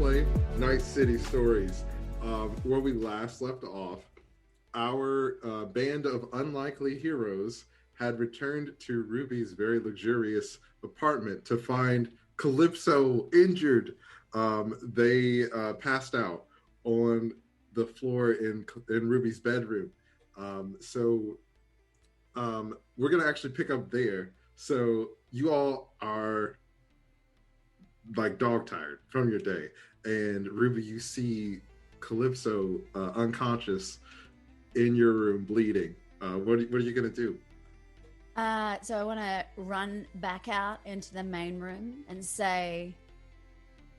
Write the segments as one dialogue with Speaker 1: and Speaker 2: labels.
Speaker 1: Roleplay Night City Stories. Where we last left off, our band of unlikely heroes had returned to Ruby's very luxurious apartment to find Calypso injured. They passed out on the floor in Ruby's bedroom. We're going to actually pick up there. So you all are like dog tired from your day, and Ruby, you see Calypso unconscious in your room bleeding. What are you gonna do?
Speaker 2: So I want to run back out into the main room and say,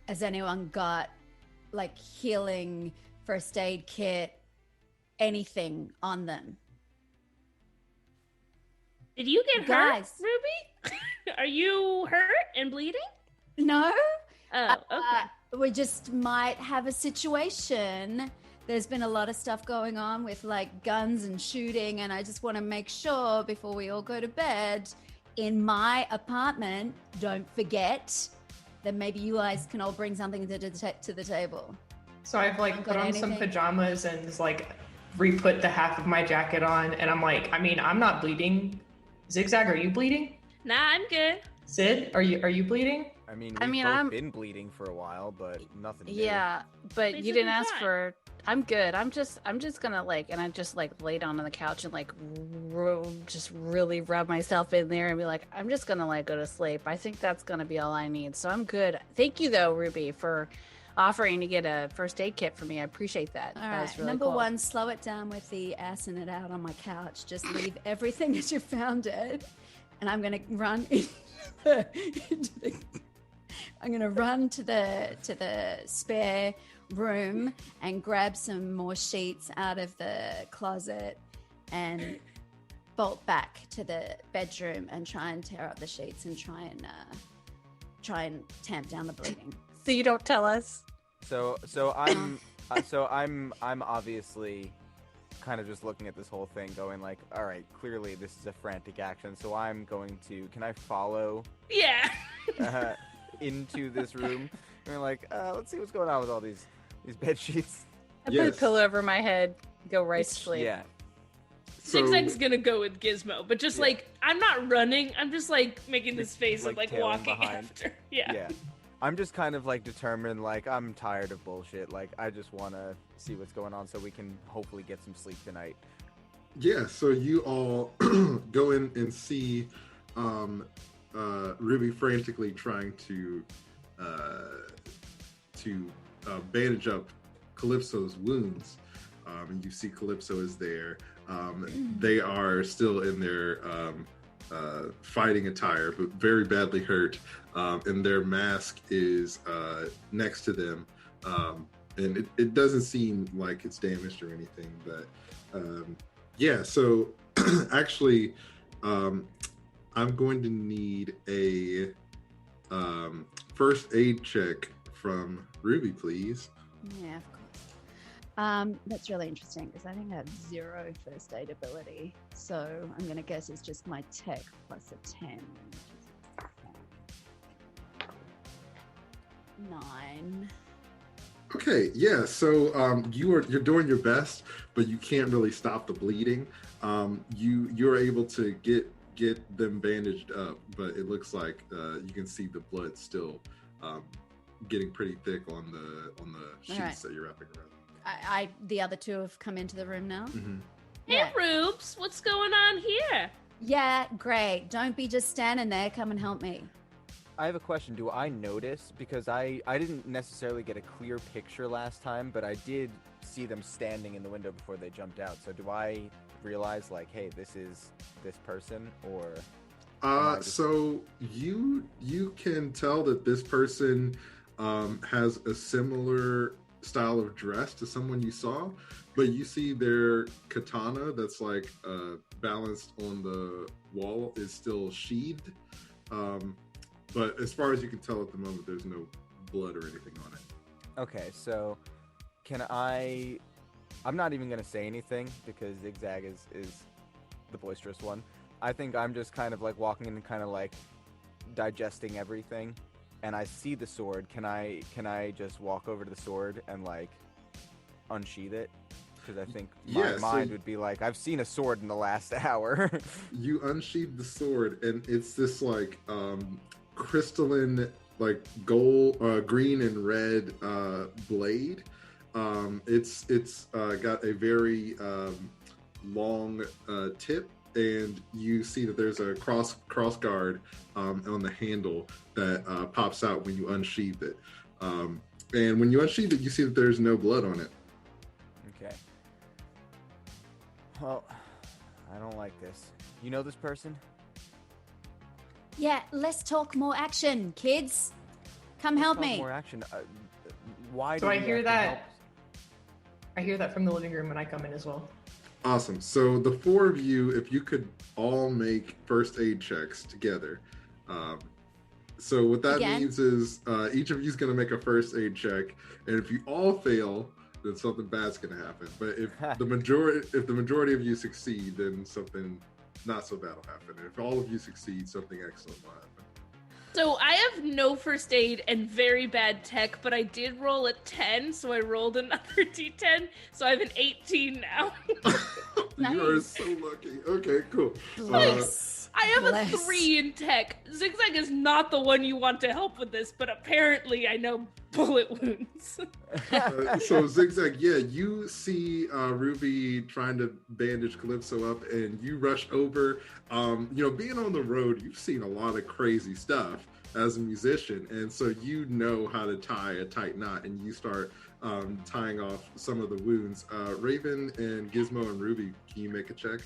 Speaker 2: has anyone got like healing first aid kit, anything on them?
Speaker 3: Did you get
Speaker 2: Guys.
Speaker 3: hurt, Ruby? Are you hurt and bleeding?
Speaker 2: No.
Speaker 3: Oh, okay.
Speaker 2: We just might have a situation. There's been a lot of stuff going on with like guns and shooting, and I just want to make sure before we all go to bed in my apartment, don't forget that maybe you guys can all bring something to the table.
Speaker 4: So I've like put on some
Speaker 2: anything?
Speaker 4: pajamas and just like re-put the half of my jacket on, and I'm like, I mean, I'm not bleeding. Zigzag, are you bleeding?
Speaker 3: Nah, I'm good.
Speaker 4: Sid, are you bleeding?
Speaker 5: I mean, I've been bleeding for a while, but nothing new.
Speaker 6: Yeah, but you
Speaker 3: Basically
Speaker 6: didn't ask
Speaker 3: fine.
Speaker 6: for. I'm good. I'm just gonna and I just like lay down on the couch and like just really rub myself in there and be like, I'm just gonna like go to sleep. I think that's gonna be all I need. So I'm good. Thank you though, Ruby, for offering to get a first aid kit for me. I appreciate that.
Speaker 2: All
Speaker 6: That
Speaker 2: right.
Speaker 6: was really
Speaker 2: Number
Speaker 6: cool.
Speaker 2: one, slow it down with the assing it out on my couch. Just leave everything as you found it. And I'm going to run I'm going to run to the spare room and grab some more sheets out of the closet and bolt back to the bedroom and try and tear up the sheets and try and tamp down the bleeding.
Speaker 6: So you don't tell us.
Speaker 5: So I'm obviously kind of just looking at this whole thing, going like, all right, clearly this is a frantic action. So I'm going to. Can I follow?
Speaker 3: Yeah.
Speaker 5: Into this room? And like, let's see what's going on with all these bed sheets.
Speaker 6: I put a pillow over my head, go right to sleep.
Speaker 5: Yeah.
Speaker 3: Zigzag's gonna go with Gizmo, but just like, I'm not running. I'm just like making this face of like
Speaker 5: tailing
Speaker 3: walking
Speaker 5: behind.
Speaker 3: after. Yeah.
Speaker 5: I'm just kind of like determined, like I'm tired of bullshit. Like I just want to see what's going on so we can hopefully get some sleep tonight.
Speaker 1: Yeah, so you all go in and see Ruby frantically trying to bandage up Calypso's wounds. And you see Calypso is there. They are still in their fighting attire, but very badly hurt. And their mask is next to them. And it doesn't seem like it's damaged or anything, but so actually, I'm going to need a first aid check from Ruby, please.
Speaker 2: Yeah, of course. That's really interesting because I think I have 0 first aid ability. So I'm going to guess it's just my tech plus a 10. Which is 9.
Speaker 1: Okay, yeah. So you're doing your best, but you can't really stop the bleeding. You're able to get them bandaged up, but it looks like you can see the blood still getting pretty thick on the sheets that you're wrapping around.
Speaker 2: The other two have come into the room now.
Speaker 1: Mm-hmm.
Speaker 3: Hey,
Speaker 2: Yeah.
Speaker 3: Rubes, what's going on here?
Speaker 2: Yeah, great. Don't be just standing there. Come and help me.
Speaker 5: I have a question. Do I notice, because I didn't necessarily get a clear picture last time, but I did see them standing in the window before they jumped out. So do I realize like, hey, this is this person, or?
Speaker 1: So you can tell that this person has a similar style of dress to someone you saw, but you see their katana that's like balanced on the wall is still sheathed. But as far as you can tell at the moment, there's no blood or anything on it.
Speaker 5: Okay, so I'm not even gonna say anything because Zigzag is the boisterous one. I think I'm just kind of like walking and kind of like digesting everything and I see the sword, can I just walk over to the sword and like unsheath it? Because I think my mind would be like, I've seen a sword in the last hour.
Speaker 1: You unsheath the sword, and it's this like crystalline, like gold, green and red blade. It's got a very long tip, and you see that there's a cross guard on the handle that pops out when you unsheath it. And when you unsheath it, you see that there's no blood on it.
Speaker 5: Okay. Well, I don't like this. You know this person?
Speaker 2: Yeah, let's talk more action, kids. Come help me.
Speaker 5: More action. Why
Speaker 4: So
Speaker 5: do
Speaker 4: I
Speaker 5: we
Speaker 4: hear
Speaker 5: have to help?
Speaker 4: that. I hear that from the living room when I come in as well.
Speaker 1: Awesome. So the four of you, if you could all make first aid checks together. So what that means is each of you is going to make a first aid check, and if you all fail, then something bad's going to happen. But if the majority of you succeed, then something not so bad will happen. And if all of you succeed, something excellent will happen.
Speaker 3: So I have no first aid and very bad tech, but I did roll a 10, so I rolled another d10, so I have an 18 now.
Speaker 1: You are so lucky. Okay, cool.
Speaker 3: I have a 3 in tech. Zigzag is not the one you want to help with this, but apparently I know bullet wounds.
Speaker 1: So Zigzag, you see Ruby trying to bandage Calypso up, and you rush over. Being on the road, you've seen a lot of crazy stuff as a musician, and so you know how to tie a tight knot, and you start tying off some of the wounds. Raven and Gizmo and Ruby, can you make a check?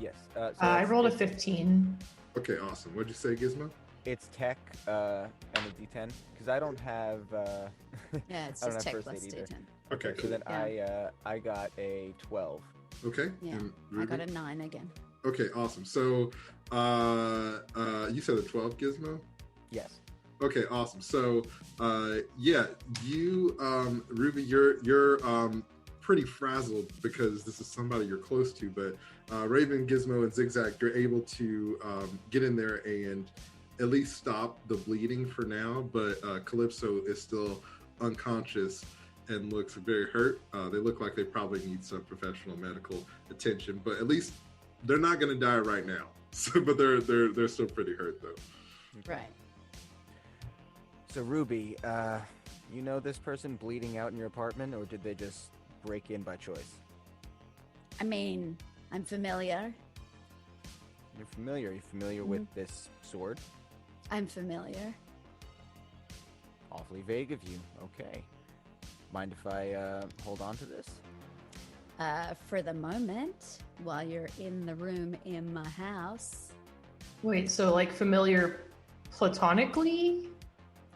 Speaker 5: Yes.
Speaker 4: I rolled a 15.
Speaker 1: Okay, awesome. What'd you say, Gizmo?
Speaker 5: It's tech and a d10 because I don't have.
Speaker 2: Yeah, it's
Speaker 5: I don't
Speaker 2: just
Speaker 5: have
Speaker 2: tech
Speaker 5: first
Speaker 2: plus
Speaker 5: aid either.
Speaker 2: D10.
Speaker 1: Okay,
Speaker 5: So
Speaker 1: cool.
Speaker 5: then I got a 12.
Speaker 1: Okay.
Speaker 2: Yeah,
Speaker 1: And
Speaker 2: I
Speaker 1: Ruby?
Speaker 2: got a 9 again.
Speaker 1: Okay, awesome. So you said a 12, Gizmo?
Speaker 5: Yes.
Speaker 1: Okay, awesome. So you Ruby, you're pretty frazzled because this is somebody you're close to, but Raven, Gizmo, and Zigzag, you're able to get in there and at least stop the bleeding for now, but Calypso is still unconscious and looks very hurt. They look like they probably need some professional medical attention, but at least they're not going to die right now. So, but they're still pretty hurt though.
Speaker 2: Right.
Speaker 5: So Ruby, you know this person bleeding out in your apartment, or did they just break in by choice?
Speaker 2: I mean, I'm familiar.
Speaker 5: You're familiar. Are you familiar with this sword?
Speaker 2: I'm familiar.
Speaker 5: Awfully vague of you. Okay. Mind if I hold on to this?
Speaker 2: For the moment, while you're in the room in my house.
Speaker 4: Wait, so like familiar platonically?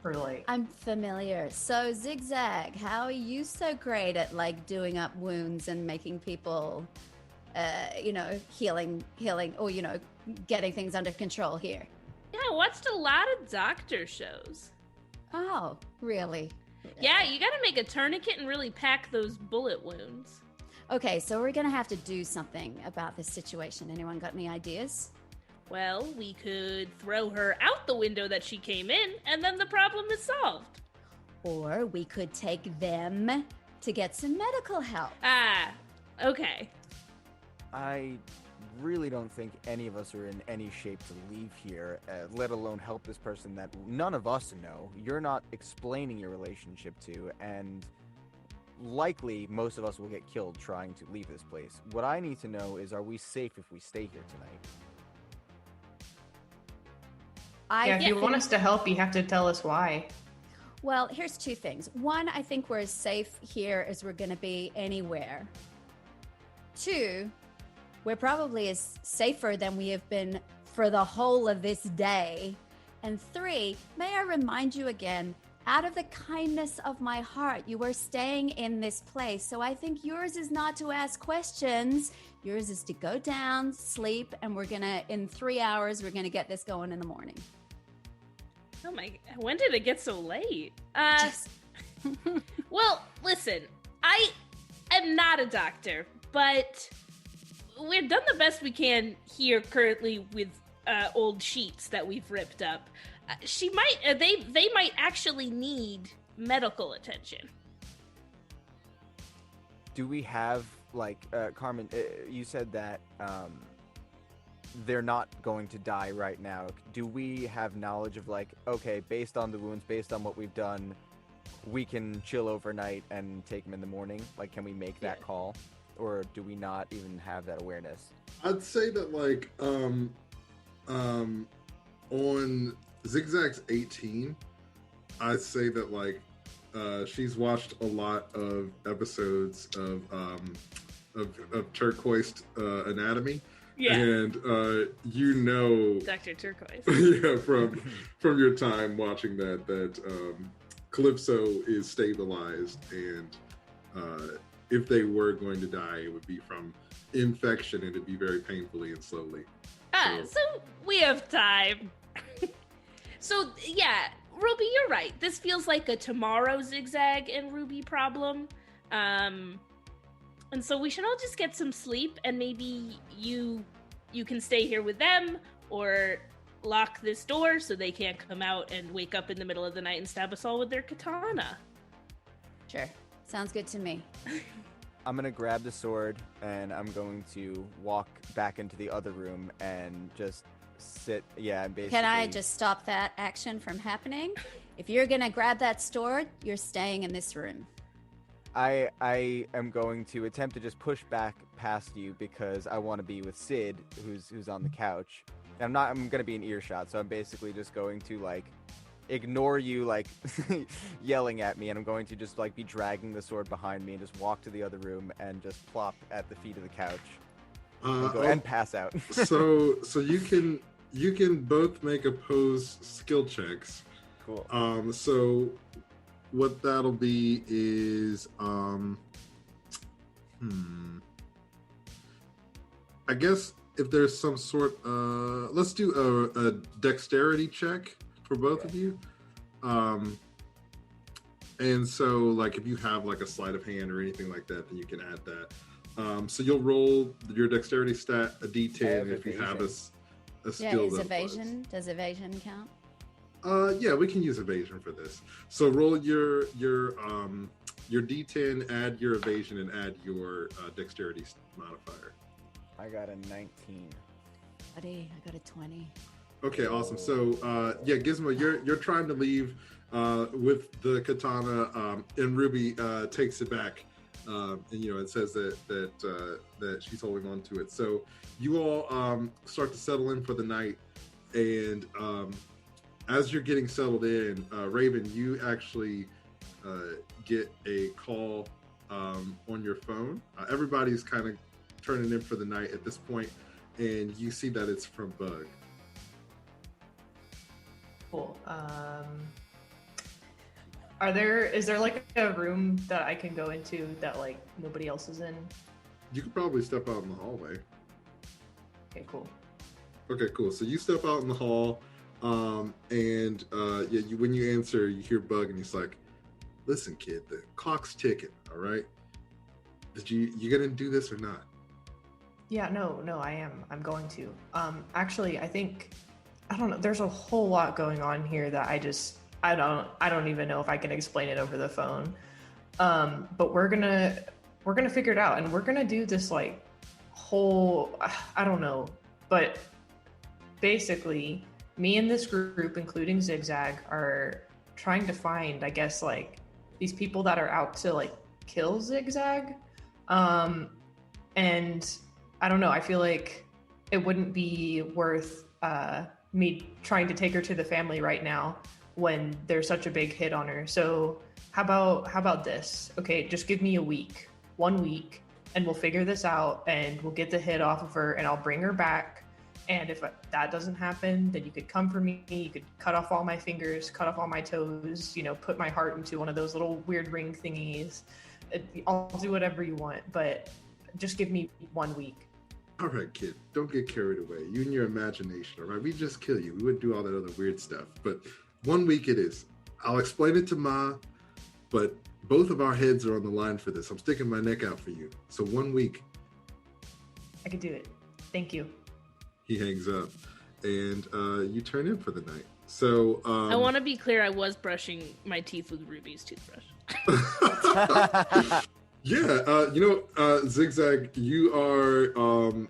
Speaker 4: Or like...
Speaker 2: I'm familiar. So, Zigzag, how are you so great at like doing up wounds and making people, healing, or, getting things under control here?
Speaker 3: Yeah, I watched a lot of doctor shows.
Speaker 2: Oh, really?
Speaker 3: Yeah, you gotta make a tourniquet and really pack those bullet wounds.
Speaker 2: Okay, so we're gonna have to do something about this situation. Anyone got any ideas?
Speaker 3: Well, we could throw her out the window that she came in, and then the problem is solved.
Speaker 2: Or we could take them to get some medical help.
Speaker 3: Ah, okay.
Speaker 5: I really don't think any of us are in any shape to leave here, let alone help this person that none of us know. You're not explaining your relationship to, and likely most of us will get killed trying to leave this place. What I need to know is, are we safe if we stay here tonight?
Speaker 4: if you want us to help, you have to tell us why.
Speaker 2: Well, here's two things. One, I think we're as safe here as we're going to be anywhere. Two, we're probably as safer than we have been for the whole of this day. And three, may I remind you again, out of the kindness of my heart, you are staying in this place. So I think yours is not to ask questions. Yours is to go down, sleep, and in 3 hours, we're going to get this going in the morning.
Speaker 3: Oh my, when did it get so late? Well, listen, I am not a doctor, but we've done the best we can here currently with old sheets that we've ripped up. she might. They might actually need medical attention.
Speaker 5: Do we have Carmen? You said that they're not going to die right now. Do we have knowledge of okay, based on the wounds, based on what we've done, we can chill overnight and take them in the morning? Can we make that call, or do we not even have that awareness?
Speaker 1: I'd say that on Zigzag's 18, I'd say that she's watched a lot of episodes of Turquoise Anatomy.
Speaker 3: Yeah.
Speaker 1: And
Speaker 3: Dr. Turquoise.
Speaker 1: Yeah, from your time watching that Calypso is stabilized, and if they were going to die, it would be from infection, and it'd be very painfully and slowly.
Speaker 3: So we have time. So yeah, Ruby, you're right. This feels like a tomorrow Zigzag and Ruby problem. And so we should all just get some sleep, and maybe you can stay here with them, or lock this door so they can't come out and wake up in the middle of the night and stab us all with their katana.
Speaker 2: Sure. Sounds good to me.
Speaker 5: I'm gonna grab the sword, and I'm going to walk back into the other room and just sit. Yeah, and basically.
Speaker 2: Can I just stop that action from happening? If you're gonna grab that sword, you're staying in this room.
Speaker 5: I am going to attempt to just push back past you because I want to be with Sid, who's on the couch. I'm going to be in earshot, so I'm basically just going to ignore you yelling at me, and I'm going to just be dragging the sword behind me and just walk to the other room and just plop at the feet of the couch and pass out.
Speaker 1: so you can both make opposed skill checks.
Speaker 5: Cool.
Speaker 1: So what that'll be is I guess if there's some sort let's do a dexterity check for both of you. And so if you have a sleight of hand or anything like that, then you can add that. So you'll roll your dexterity stat a d10 if you have a skill.
Speaker 2: Is evasion? Does evasion count?
Speaker 1: Yeah, we can use evasion for this. So roll your d10, add your evasion, and add your dexterity modifier.
Speaker 5: I got a 19.
Speaker 2: Buddy, I got a 20.
Speaker 1: Okay, awesome. So Gizmo, you're trying to leave with the katana, and Ruby takes it back, and it says that she's holding on to it. So you all start to settle in for the night, and as you're getting settled in, Raven, you actually get a call on your phone. Everybody's kind of turning in for the night at this point, and you see that it's from Bug.
Speaker 4: Cool. Is there a room that I can go into that nobody else is in?
Speaker 1: You could probably step out in the hallway.
Speaker 4: Okay, cool.
Speaker 1: Okay, cool. So you step out in the hall, and when you answer, you hear Bug, and he's like, "Listen, kid, the clock's ticking. All right. You gonna do this or not?"
Speaker 4: Yeah, no, I am. I'm going to. Actually, I think, I don't know. There's a whole lot going on here that I don't even know if I can explain it over the phone. But we're gonna figure it out, and we're gonna do this whole, I don't know, but basically, me and this group, including Zigzag, are trying to find, I guess, these people that are out to kill Zigzag. And I don't know, I feel like it wouldn't be worth me trying to take her to the family right now when there's such a big hit on her. So how about this? Okay, just give me 1 week, and we'll figure this out, and we'll get the hit off of her, and I'll bring her back. And if that doesn't happen, then you could come for me. You could cut off all my fingers, cut off all my toes, put my heart into one of those little weird ring thingies. I'll do whatever you want, but just give me 1 week.
Speaker 1: All right, kid, don't get carried away. You and your imagination, all right? We just kill you. We wouldn't do all that other weird stuff. But 1 week it is. I'll explain it to Ma, but both of our heads are on the line for this. I'm sticking my neck out for you. So 1 week.
Speaker 4: I could do it. Thank you.
Speaker 1: He hangs up, and you turn in for the night. So
Speaker 3: I want to be clear. I was brushing my teeth with Ruby's toothbrush.
Speaker 1: Zigzag, you are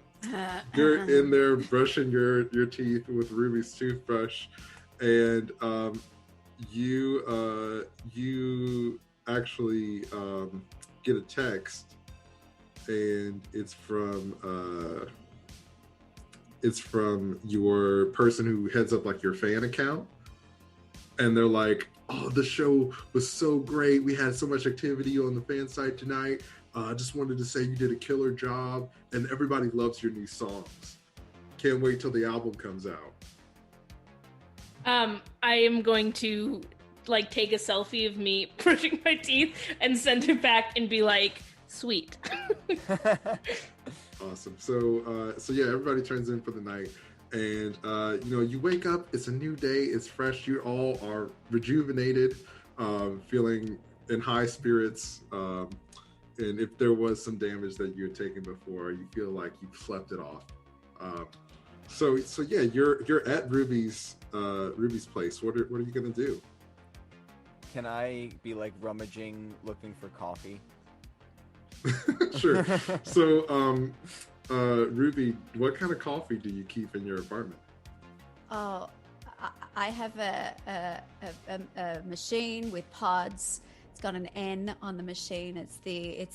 Speaker 1: you're in there brushing your teeth with Ruby's toothbrush, and you actually get a text, and it's from your person who heads up like your fan account, and they're like, "Oh, the show was so great. We had so much activity on the fan site tonight. I just wanted to say you did a killer job, and everybody loves your new songs. Can't wait till the album comes out."
Speaker 3: I am going to take a selfie of me brushing my teeth and send it back and be like, "Sweet."
Speaker 1: Awesome. So yeah, everybody turns in for the night, and you wake up. It's a new day. It's fresh. You all are rejuvenated, feeling in high spirits. And if there was some damage that you had taken before, you feel like you slept it off. So yeah, you're at Ruby's place. What are you gonna do?
Speaker 5: Can I be rummaging, looking for coffee?
Speaker 1: Sure. So, Ruby, what kind of coffee do you keep in your apartment?
Speaker 2: Oh, I have a machine with pods. It's got an N on the machine. It's the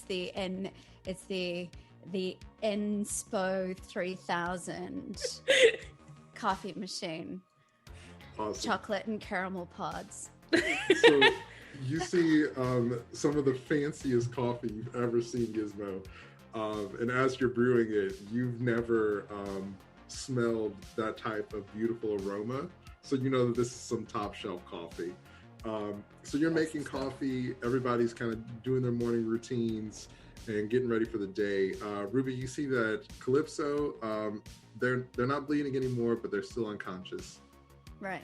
Speaker 2: Enspo 3000 coffee machine.
Speaker 1: Awesome.
Speaker 2: Chocolate and caramel pods.
Speaker 1: So you see some of the fanciest coffee you've ever seen, Gizmo. And as you're brewing it, you've never smelled that type of beautiful aroma. So you know that this is some top shelf coffee. So you're making coffee. Everybody's kind of doing their morning routines and getting ready for the day. Ruby, you see that Calypso, they're not bleeding anymore, but they're still unconscious.
Speaker 2: Right.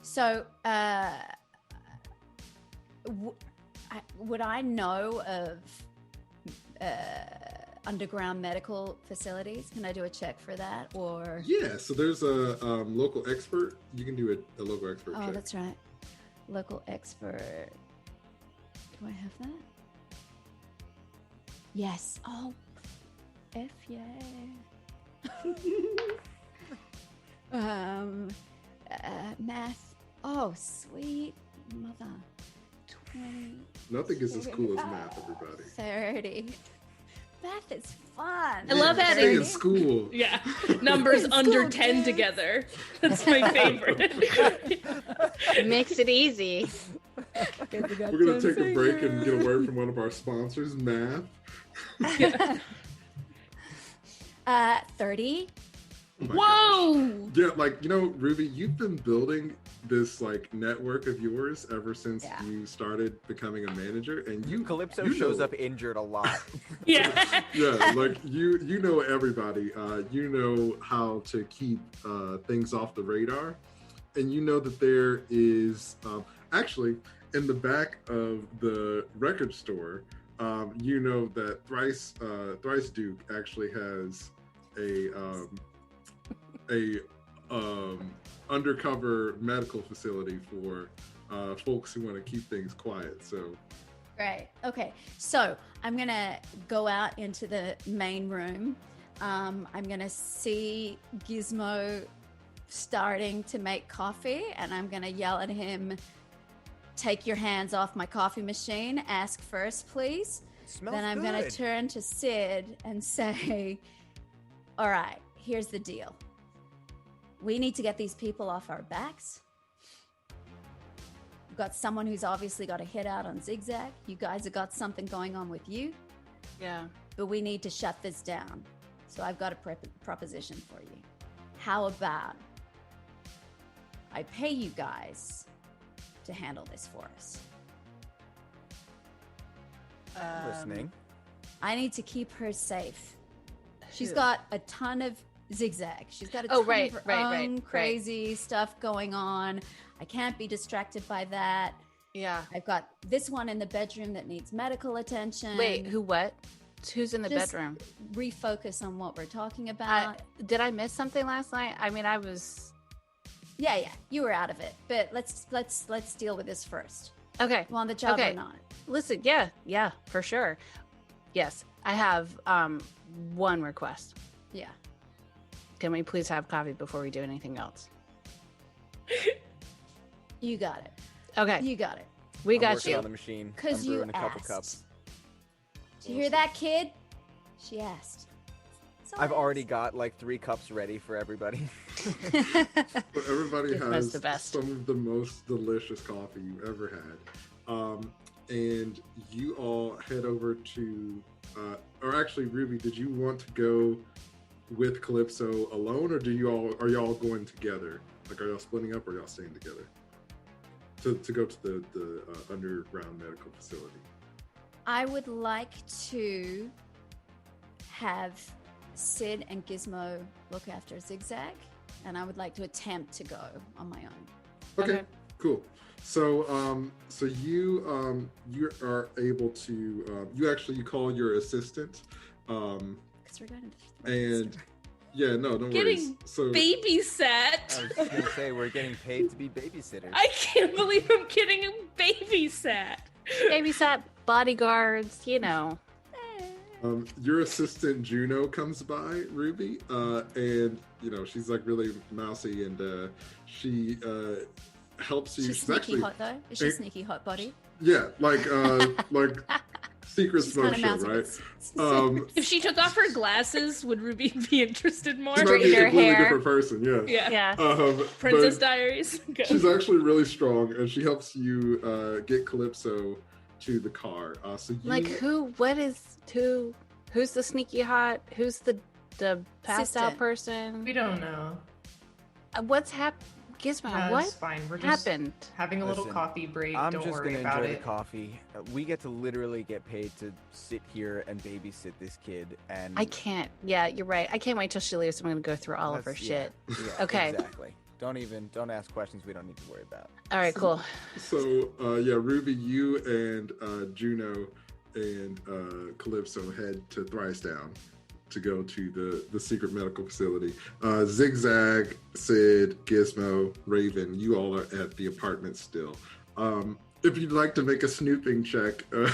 Speaker 2: So, would I know of underground medical facilities? Can I do a check for that? Or
Speaker 1: Yeah, so there's a local expert. You can do a local expert check.
Speaker 2: Oh, that's right. Local expert. Do I have that? Yes. Oh, F yeah. Math. Oh, sweet mother. 20.
Speaker 1: Nothing is as cool as math, everybody.
Speaker 2: 30. Math is fun.
Speaker 3: I love
Speaker 1: Stay
Speaker 3: adding
Speaker 1: in school.
Speaker 3: Yeah, numbers
Speaker 2: It's
Speaker 3: under
Speaker 2: cool,
Speaker 3: 10
Speaker 2: dude.
Speaker 3: together. That's my favorite.
Speaker 6: It makes it easy.
Speaker 1: We're gonna take a break and get a word from one of our sponsors, Math.
Speaker 2: 30.
Speaker 1: Oh my
Speaker 3: Whoa!
Speaker 1: gosh. Yeah, Ruby, you've been building this network of yours ever since
Speaker 2: Yeah.
Speaker 1: you started becoming a manager, and
Speaker 5: Calypso
Speaker 1: you
Speaker 5: shows
Speaker 1: know-
Speaker 5: up injured a lot.
Speaker 3: Yeah.
Speaker 1: Yeah, you know everybody. You know how to keep things off the radar, and you know that there is actually in the back of the record store. You know that Thrice Duke actually has a undercover medical facility for folks who want to keep things quiet. So
Speaker 2: Right. Okay. So I'm going to go out into the main room. I'm going to see Gizmo starting to make coffee, and I'm going to yell at him, "Take your hands off my coffee machine. Ask first, please."
Speaker 5: Smells
Speaker 2: Then I'm
Speaker 5: good.
Speaker 2: going to turn to Sid and say, "All right, here's the deal. We need to get these people off our backs. We've got someone who's obviously got a hit out on Zigzag. You guys have got something going on with you,
Speaker 6: Yeah.
Speaker 2: but we need to shut this down. So I've got a proposition for you. How about I pay you guys to handle this for us?
Speaker 5: Listening.
Speaker 2: I need to keep her safe. She's
Speaker 6: Who?
Speaker 2: got a ton of Zigzag. She's got a ton
Speaker 6: Oh,
Speaker 2: of
Speaker 6: right,
Speaker 2: her
Speaker 6: right,
Speaker 2: own
Speaker 6: right.
Speaker 2: crazy stuff going on. I can't be distracted by that.
Speaker 6: Yeah.
Speaker 2: I've got this one in the bedroom that needs medical attention.
Speaker 6: Wait, what? Who's in the
Speaker 2: Just
Speaker 6: bedroom?
Speaker 2: refocus on what we're talking about.
Speaker 6: Did I miss something last night? I mean, I was.
Speaker 2: Yeah, you were out of it. But let's deal with this first.
Speaker 6: Okay.
Speaker 2: You on the job or not?
Speaker 6: Listen, yeah, for sure. Yes, I have one request.
Speaker 2: Yeah.
Speaker 6: Can we please have coffee before we do anything else?
Speaker 2: You got it.
Speaker 6: Okay.
Speaker 2: You got it.
Speaker 6: We
Speaker 5: I'm
Speaker 6: got
Speaker 5: working
Speaker 6: you.
Speaker 5: on the machine.
Speaker 2: Because
Speaker 5: I'm
Speaker 2: you
Speaker 5: brewing a couple
Speaker 2: asked.
Speaker 5: cups.
Speaker 2: Did you hear that, kid? She asked. That's all
Speaker 5: I've
Speaker 2: I
Speaker 5: already
Speaker 2: asked.
Speaker 5: got like 3 cups ready for everybody.
Speaker 1: But everybody
Speaker 6: Gizmo's
Speaker 1: has
Speaker 6: the best.
Speaker 1: some of the most delicious coffee you've ever had. And you all head over to, or actually, Ruby, did you want to go with Calypso alone, or are y'all going together? Like, are y'all splitting up, or are y'all staying together to go to the underground medical facility?
Speaker 2: I would like to have Sid and Gizmo look after Zigzag, and I would like to attempt to go on my own.
Speaker 1: Okay,
Speaker 6: Okay.
Speaker 1: cool. So, so you are able to you call your assistant,
Speaker 2: Because we're going to
Speaker 1: and yeah, no worries.
Speaker 3: Getting
Speaker 1: So
Speaker 3: babysat.
Speaker 5: I was gonna say we're getting paid to be babysitters.
Speaker 3: I can't believe I'm getting babysat.
Speaker 6: Babysat, bodyguards, you know.
Speaker 1: your assistant Juno comes by, Ruby, and she's like really mousy, and she helps you.
Speaker 2: She's
Speaker 1: She's
Speaker 2: sneaky
Speaker 1: actually
Speaker 2: hot though. Is she sneaky hot body?
Speaker 1: yeah, like secret
Speaker 2: She's
Speaker 1: smoke
Speaker 2: kind of
Speaker 1: show,
Speaker 2: mousy.
Speaker 1: right?
Speaker 3: If she took off her glasses, would Ruby be interested more?
Speaker 1: She might be a
Speaker 6: Straighten her
Speaker 1: completely
Speaker 6: hair.
Speaker 1: different person, yeah.
Speaker 3: Yeah.
Speaker 6: Yeah.
Speaker 3: Princess
Speaker 1: but
Speaker 3: Diaries. Go.
Speaker 1: she's actually really strong, and she helps you get Calypso to the car. So you,
Speaker 6: Like who's the sneaky hot? Who's the passed out
Speaker 2: Assistant.
Speaker 6: person?
Speaker 4: We don't know.
Speaker 6: What's happened? Gizmo,
Speaker 4: No,
Speaker 6: what
Speaker 4: it's fine. We're just
Speaker 6: happened?
Speaker 4: having a little
Speaker 5: Listen,
Speaker 4: coffee break.
Speaker 5: I'm
Speaker 4: Don't
Speaker 5: just
Speaker 4: worry
Speaker 5: gonna
Speaker 4: about
Speaker 5: enjoy
Speaker 4: it.
Speaker 5: the coffee. We get to literally get paid to sit here and babysit this kid, and
Speaker 6: I can't. Yeah, you're right. I can't wait till she leaves. I'm gonna go through all of her
Speaker 5: that's-
Speaker 6: shit.
Speaker 5: Yeah,
Speaker 6: Okay.
Speaker 5: exactly. Don't ask questions we don't need to worry about.
Speaker 6: All right, cool.
Speaker 1: So yeah, Ruby, you and Juno and Calypso head to Thrice Down to go to the secret medical facility. Zigzag, Sid, Gizmo, Raven, you all are at the apartment still. If you'd like to make a snooping check to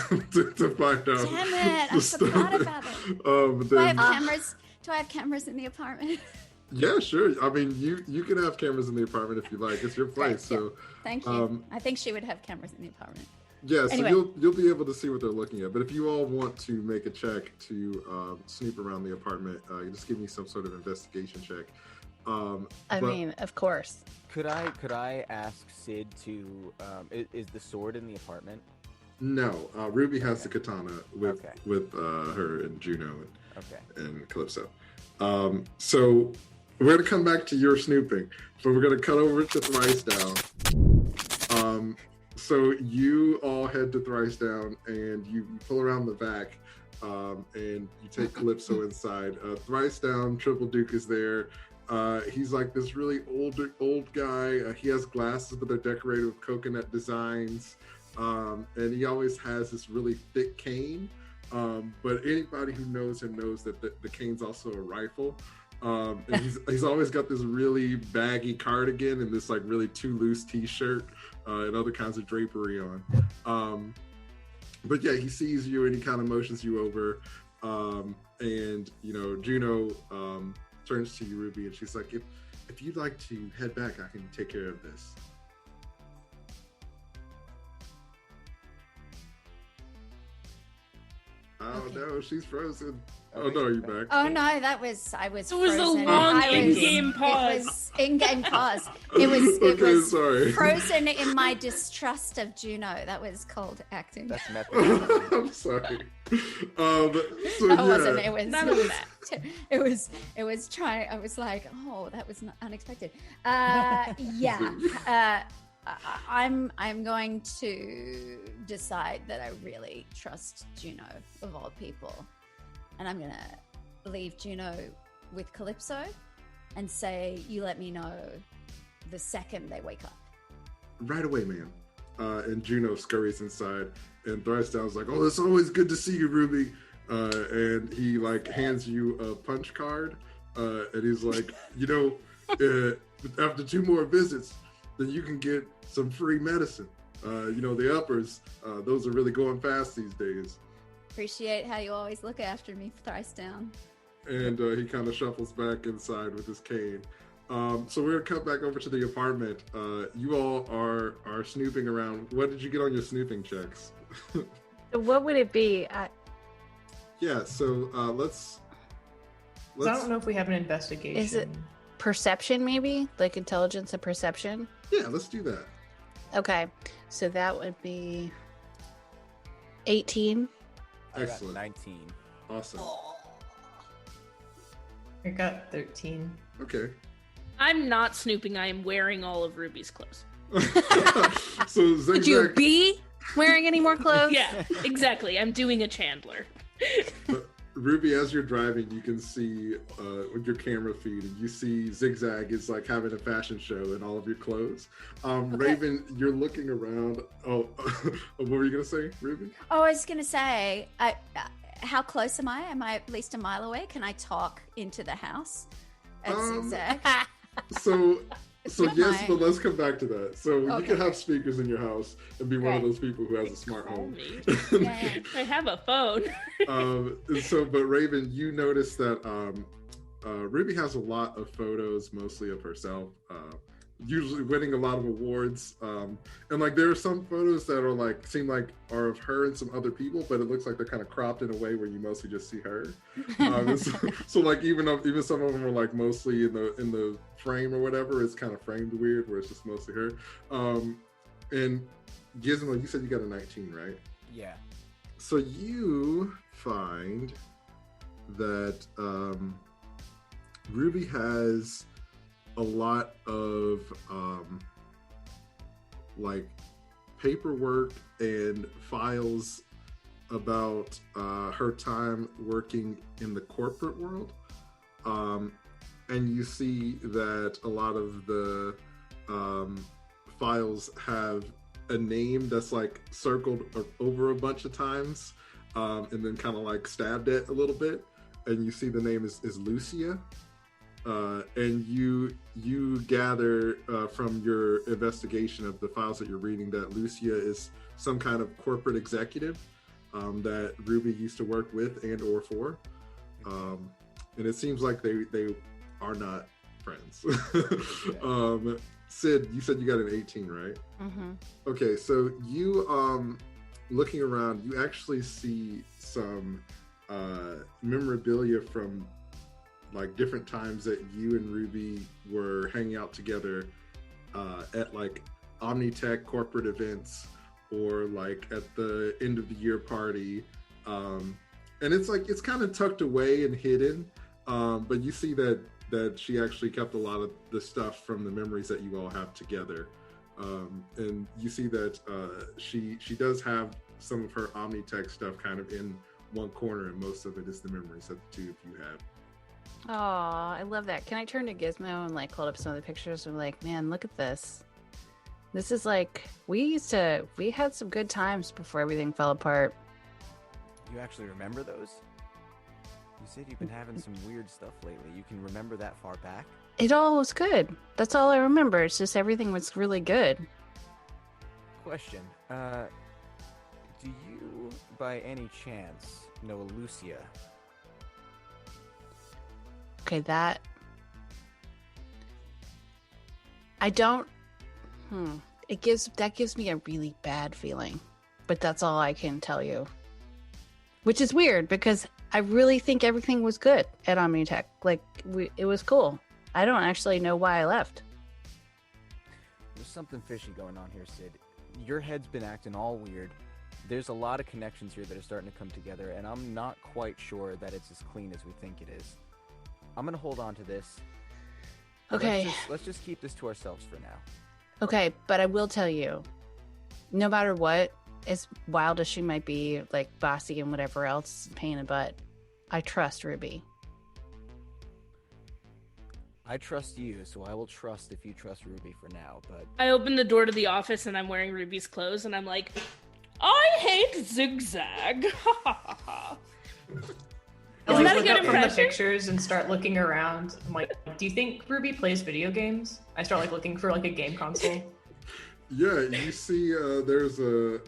Speaker 1: find out.
Speaker 2: Damn it! I
Speaker 1: the
Speaker 2: forgot
Speaker 1: story,
Speaker 2: about it.
Speaker 1: then,
Speaker 2: Do I have cameras? Do I have cameras in the apartment?
Speaker 1: yeah, sure. I mean, you can have cameras in the apartment if you like. It's your place.
Speaker 2: Great,
Speaker 1: So
Speaker 2: Thank you. I think she would have cameras in the apartment.
Speaker 1: yeah, so
Speaker 2: Anyway.
Speaker 1: you'll be able to see what they're looking at. But if you all want to make a check to snoop around the apartment, you just give me some sort of investigation check.
Speaker 6: I
Speaker 1: but-
Speaker 6: mean, of course.
Speaker 5: Could I ask Sid to? Is the sword in the apartment?
Speaker 1: no, Ruby has the katana with
Speaker 5: Okay.
Speaker 1: her and Juno
Speaker 5: Okay.
Speaker 1: and Calypso. So we're gonna come back to your snooping, but we're gonna cut over to Thrice Down. So you all head to Thrice Down, and you pull around the back, and you take Calypso inside. Thrice Down, Triple Duke is there. He's like this really old guy. He has glasses, but they're decorated with coconut designs, and he always has this really thick cane. But anybody who knows him knows that the cane's also a rifle. And he's always got this really baggy cardigan and this like really too loose t-shirt and other kinds of drapery on. But yeah, he sees you and he kind of motions you over. And Juno turns to you, Ruby, and she's like, if you'd like to head back, I can take care of this. Oh
Speaker 2: Okay.
Speaker 1: no, she's frozen.
Speaker 5: Oh,
Speaker 1: Oh no,
Speaker 5: you're
Speaker 1: you
Speaker 5: back.
Speaker 1: back?
Speaker 2: Oh no, I was
Speaker 3: It was a
Speaker 2: frozen.
Speaker 3: long
Speaker 2: I was-
Speaker 3: in-game pause.
Speaker 2: It was in-game pause. It was
Speaker 1: Okay, sorry.
Speaker 2: frozen in my distrust of Juno. That was cold acting.
Speaker 5: That's method.
Speaker 1: I'm sorry. So
Speaker 2: No,
Speaker 1: yeah.
Speaker 2: it wasn't. It was.
Speaker 3: None
Speaker 2: it
Speaker 3: of
Speaker 2: was,
Speaker 3: that.
Speaker 2: It was. It was trying. I was like, oh, that was unexpected. Yeah. I'm going to decide that I really trust Juno of all people, and I'm gonna leave Juno with Calypso, and say, you let me know the second they wake up.
Speaker 1: Right away, ma'am. And Juno scurries inside, and Thrice Down's like, "Oh, it's always good to see you, Ruby." And he like hands you a punch card, and he's like, After 2 more visits, then you can get some free medicine. The uppers, those are really going fast these days.
Speaker 2: Appreciate how you always look after me, Thrice Down.
Speaker 1: And he kind of shuffles back inside with his cane. So we're gonna cut back over to the apartment. You all are snooping around. What did you get on your snooping checks?
Speaker 6: What would it be?
Speaker 1: Yeah, so let's.
Speaker 4: I don't know if we have an investigation.
Speaker 6: Is it perception, maybe? Like intelligence and perception?
Speaker 1: Yeah, let's do that.
Speaker 6: Okay, so that would be 18.
Speaker 5: I got
Speaker 1: Excellent.
Speaker 5: 19.
Speaker 1: Awesome.
Speaker 4: I got 13.
Speaker 1: Okay.
Speaker 3: I'm not snooping. I am wearing all of Ruby's clothes.
Speaker 1: So Zigzag.
Speaker 6: Would you be wearing any more clothes?
Speaker 3: Yeah, exactly. I'm doing a Chandler.
Speaker 1: Ruby, as you're driving, you can see with your camera feed, and you see Zigzag is like having a fashion show in all of your clothes. Raven, you're looking around. Oh, what were you gonna say, Ruby?
Speaker 2: Oh, I was going to say, how close am I? Am I at least a mile away? Can I talk into the house at Zigzag?
Speaker 1: So yes,
Speaker 2: Hi.
Speaker 1: but let's come back to that. So you
Speaker 2: Okay.
Speaker 1: can have speakers in your house and be one of
Speaker 2: Right.
Speaker 1: those people who has a smart
Speaker 3: Call
Speaker 1: home.
Speaker 3: me.
Speaker 2: Yeah.
Speaker 3: I have a phone.
Speaker 1: But Raven, you notice that Ruby has a lot of photos, mostly of herself, usually winning a lot of awards. And like there are some photos that are like seem like are of her and some other people, but it looks like they're kind of cropped in a way where you mostly just see her. So like even some of them are like mostly in the frame or whatever, it's kind of framed weird where it's just mostly her. And Gizmo, you said you got a 19, right?
Speaker 5: Yeah.
Speaker 1: So you find that Ruby has a lot of like paperwork and files about her time working in the corporate world. And you see that a lot of the files have a name that's like circled over a bunch of times and then kind of like stabbed at a little bit. And you see the name is Lucia. And you gather from your investigation of the files that you're reading that Lucia is some kind of corporate executive that Ruby used to work with and or for. And it seems like they are not friends. Sid, you said you got an 18, right?
Speaker 6: Mm-hmm.
Speaker 1: Okay, so you looking around, you actually see some memorabilia from like different times that you and Ruby were hanging out together at like Omnitech corporate events or like at the end of the year party. And it's like it's kind of tucked away and hidden, but you see that she actually kept a lot of the stuff from the memories that you all have together. And you see that she does have some of her Omnitech stuff kind of in one corner, and most of it is the memories that the two of you have.
Speaker 6: Oh, I love that. Can I turn to Gizmo and like hold up some of the pictures and be like, man, look at this. This is like, we had some good times before everything fell apart.
Speaker 5: You actually remember those? You said you've been having some weird stuff lately. You can remember that far back?
Speaker 6: It all was good. That's all I remember. It's just everything was really good.
Speaker 5: Question. Do you, by any chance, know Lucia?
Speaker 6: Okay, that... I don't... That gives me a really bad feeling. But that's all I can tell you. Which is weird, because I really think everything was good at Omnitech. Like, it was cool. I don't actually know why I left.
Speaker 5: There's something fishy going on here, Sid. Your head's been acting all weird. There's a lot of connections here that are starting to come together, and I'm not quite sure that it's as clean as we think it is. I'm gonna hold on to this.
Speaker 6: Okay.
Speaker 5: Let's just keep this to ourselves for now.
Speaker 6: Okay, but I will tell you, no matter what, as wild as she might be, like bossy and whatever else, pain in the butt, I trust Ruby.
Speaker 5: I trust you, so I will trust if you trust Ruby for now, but...
Speaker 3: I open the door to the office and I'm wearing Ruby's clothes and I'm like, I hate Zigzag.
Speaker 4: I
Speaker 3: Isn't
Speaker 4: like
Speaker 3: that a
Speaker 4: look
Speaker 3: good
Speaker 4: up from the
Speaker 3: impression?
Speaker 4: pictures and start looking around. I'm like, do you think Ruby plays video games? I start like looking for like a game console.
Speaker 1: Yeah, you see, there's a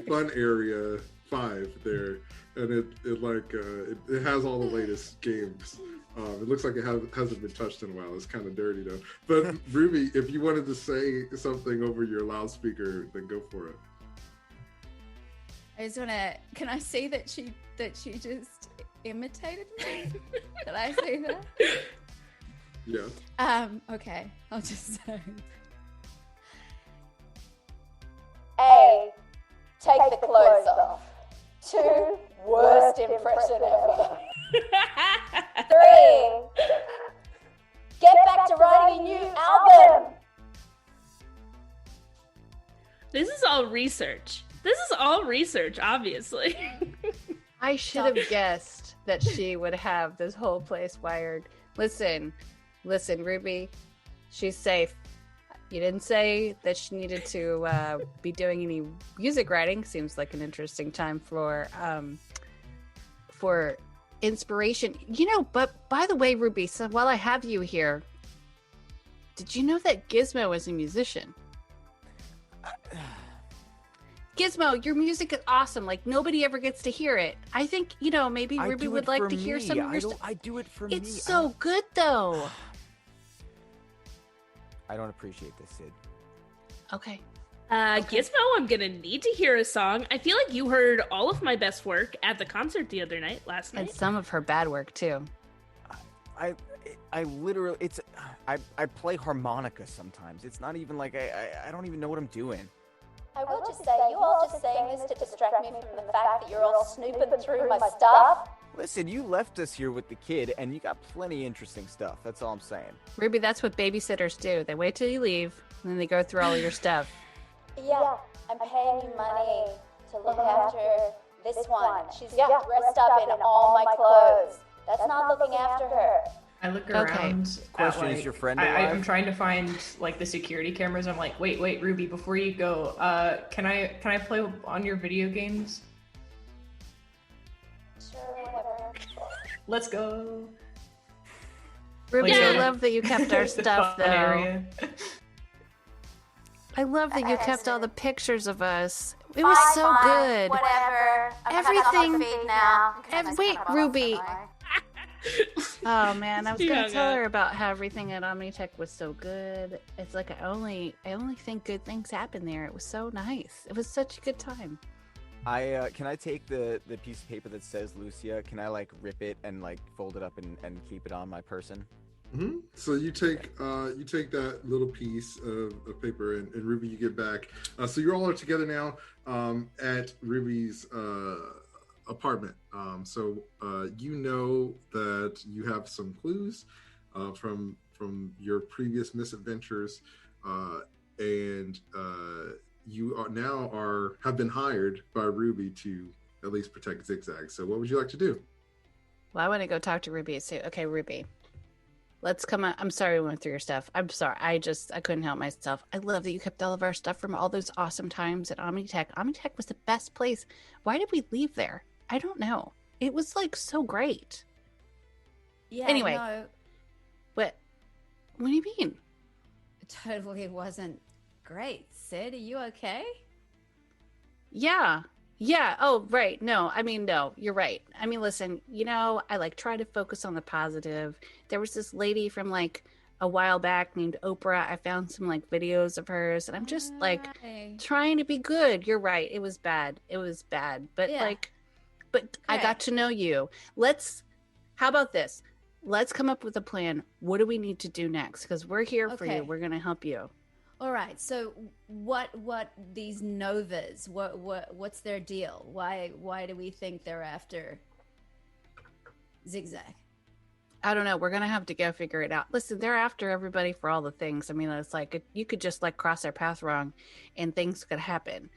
Speaker 1: fun area 5 there, and it has all the latest games. It looks like it hasn't been touched in a while. It's kind of dirty though. But Ruby, if you wanted to say something over your loudspeaker, then go for it.
Speaker 2: I just wanna. Can I say that she just imitated me? Did I say that?
Speaker 1: Yeah.
Speaker 2: Okay. I'll just say.
Speaker 7: A, take the clothes off. 2, worst impression ever. 3, get back to writing a new album.
Speaker 3: This is all research. Obviously.
Speaker 6: I should have guessed that she would have this whole place wired. Listen, Ruby, she's safe. You didn't say that she needed to be doing any music writing. Seems like an interesting time for inspiration. But by the way, Ruby, so while I have you here, did you know that Gizmo is a musician? Gizmo, your music is awesome. Like, nobody ever gets to hear it. I think, maybe Ruby would like to hear some of your stuff.
Speaker 5: I do it for me.
Speaker 6: It's so good, though.
Speaker 5: I don't appreciate this, Sid.
Speaker 6: Okay.
Speaker 3: Gizmo, I'm gonna need to hear a song. I feel like you heard all of my best work at the concert the other night, last night.
Speaker 6: And some of her bad work, too.
Speaker 5: I literally, I play harmonica sometimes. It's not even like, I don't even know what I'm doing.
Speaker 7: I will just say, you all just saying this to distract me from the fact that you're all snooping through my stuff.
Speaker 5: Listen, you left us here with the kid, and you got plenty interesting stuff. That's all I'm saying.
Speaker 6: Ruby, that's what babysitters do. They wait till you leave, and then they go through all of your stuff.
Speaker 7: Yeah, I'm paying you money to look after this one. She's dressed up in all my clothes. That's not looking after her.
Speaker 4: I look
Speaker 6: Okay.
Speaker 4: around.
Speaker 5: Question,
Speaker 4: at,
Speaker 5: is your friend
Speaker 4: I'm
Speaker 5: alive?
Speaker 4: trying to find like the security cameras. I'm like, wait, Ruby, before you go, can I play on your video games?
Speaker 7: Sure, whatever.
Speaker 4: Let's go.
Speaker 6: Ruby,
Speaker 4: Like,
Speaker 6: I
Speaker 4: so-
Speaker 6: love that you kept our stuff, though.
Speaker 4: Fun area.
Speaker 6: I love that you kept all the pictures of us. It was so good.
Speaker 7: Whatever.
Speaker 6: Everything-
Speaker 7: now.
Speaker 6: Wait, Ruby. Oh man, I was gonna
Speaker 3: Yeah,
Speaker 6: tell
Speaker 3: yeah.
Speaker 6: her about how everything at Omnitech was so good. It's like I only think good things happen there. It was so nice. It was such a good time.
Speaker 5: Can I take the piece of paper that says Lucia? Can I like rip it and like fold it up and keep it on my person?
Speaker 1: Mm-hmm. So you take that little piece of paper, and Ruby, you get back. So you all are together now at Ruby's apartment. So you know that you have some clues from your previous misadventures, and you have been hired by Ruby to at least protect Zigzag. So what would you like to do?
Speaker 6: Well, I want to go talk to Ruby. So, okay, Ruby, let's come on. I'm sorry we went through your stuff. I'm sorry. I couldn't help myself. I love that you kept all of our stuff from all those awesome times at Omnitech. Omnitech was the best place. Why did we leave there? I don't know. It was like so great.
Speaker 2: Yeah.
Speaker 6: Anyway.
Speaker 2: No,
Speaker 6: What do you mean?
Speaker 2: it totally wasn't great. Sid, are you okay?
Speaker 6: Yeah. Oh, right. No, you're right. I mean, listen, I like try to focus on the positive. There was this lady from like a while back named Oprah. I found some like videos of hers, and I'm just like
Speaker 2: Hi.
Speaker 6: trying to be good. You're right. It was bad. But
Speaker 2: Yeah.
Speaker 6: but I
Speaker 2: Great.
Speaker 6: got to know you. How about this? Let's come up with a plan. What do we need to do next? Because we're here for
Speaker 2: Okay.
Speaker 6: you. We're going to help you.
Speaker 2: All right. So what these Novas? What's their deal? Why do we think they're after Zigzag?
Speaker 6: I don't know. We're going to have to go figure it out. Listen, they're after everybody for all the things. I mean, it's like you could just like cross their path wrong and things could happen.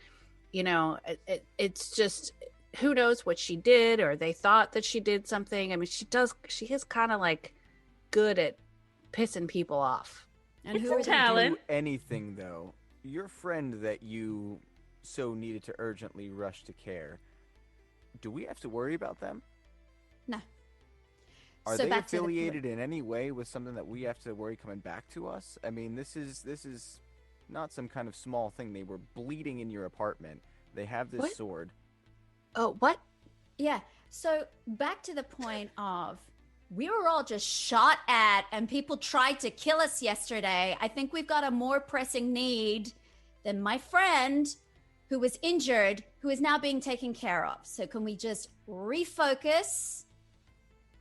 Speaker 6: It's just who knows what she did, or they thought that she did something. I mean, she is kind of like good at pissing people off.
Speaker 2: And
Speaker 3: It's
Speaker 2: who
Speaker 3: a
Speaker 2: are they?
Speaker 3: talent.
Speaker 5: Do anything though. Your friend that you so needed to urgently rush to care. do we have to worry about them?
Speaker 2: No.
Speaker 5: Are
Speaker 2: So
Speaker 5: they
Speaker 2: back to the
Speaker 5: affiliated in any way with something that we have to worry coming back to us? I mean, this is not some kind of small thing. They were bleeding in your apartment. They have this
Speaker 6: What?
Speaker 5: sword.
Speaker 6: Oh, what?
Speaker 2: Yeah. So back to the point of we were all just shot at and people tried to kill us yesterday. I think we've got a more pressing need than my friend who was injured, who is now being taken care of. So can we just refocus?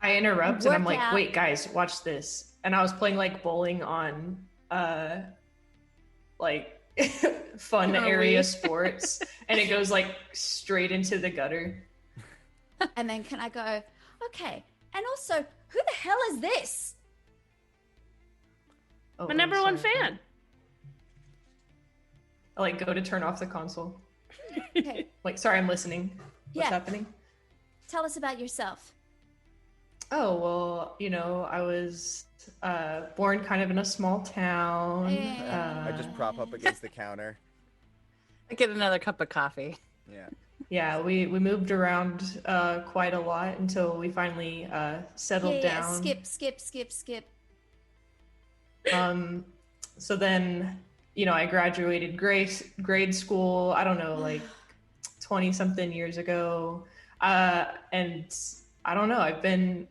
Speaker 4: I interrupt and I'm like,
Speaker 2: Workout.
Speaker 4: wait, guys, watch this. And I was playing like bowling on like fun
Speaker 6: Are
Speaker 4: area
Speaker 6: we?
Speaker 4: sports, and it goes like straight into the gutter.
Speaker 2: And then can I go, okay, and also, who the hell is this?
Speaker 4: Oh,
Speaker 3: My
Speaker 4: I'm
Speaker 3: number one
Speaker 4: sorry.
Speaker 3: fan.
Speaker 4: I like go to turn off the console.
Speaker 2: Okay,
Speaker 4: Like, sorry, I'm listening. What's
Speaker 2: Yeah.
Speaker 4: happening?
Speaker 2: tell us about yourself.
Speaker 4: Oh, well, I was born kind of in a small town.
Speaker 2: Eh.
Speaker 5: I just prop up against the counter.
Speaker 6: I get another cup of coffee.
Speaker 5: Yeah.
Speaker 4: Yeah, we moved around quite a lot until we finally settled
Speaker 2: Yeah,
Speaker 4: down.
Speaker 2: skip.
Speaker 4: So then, I graduated grade school, I don't know, like 20 something years ago. And I don't know, I've been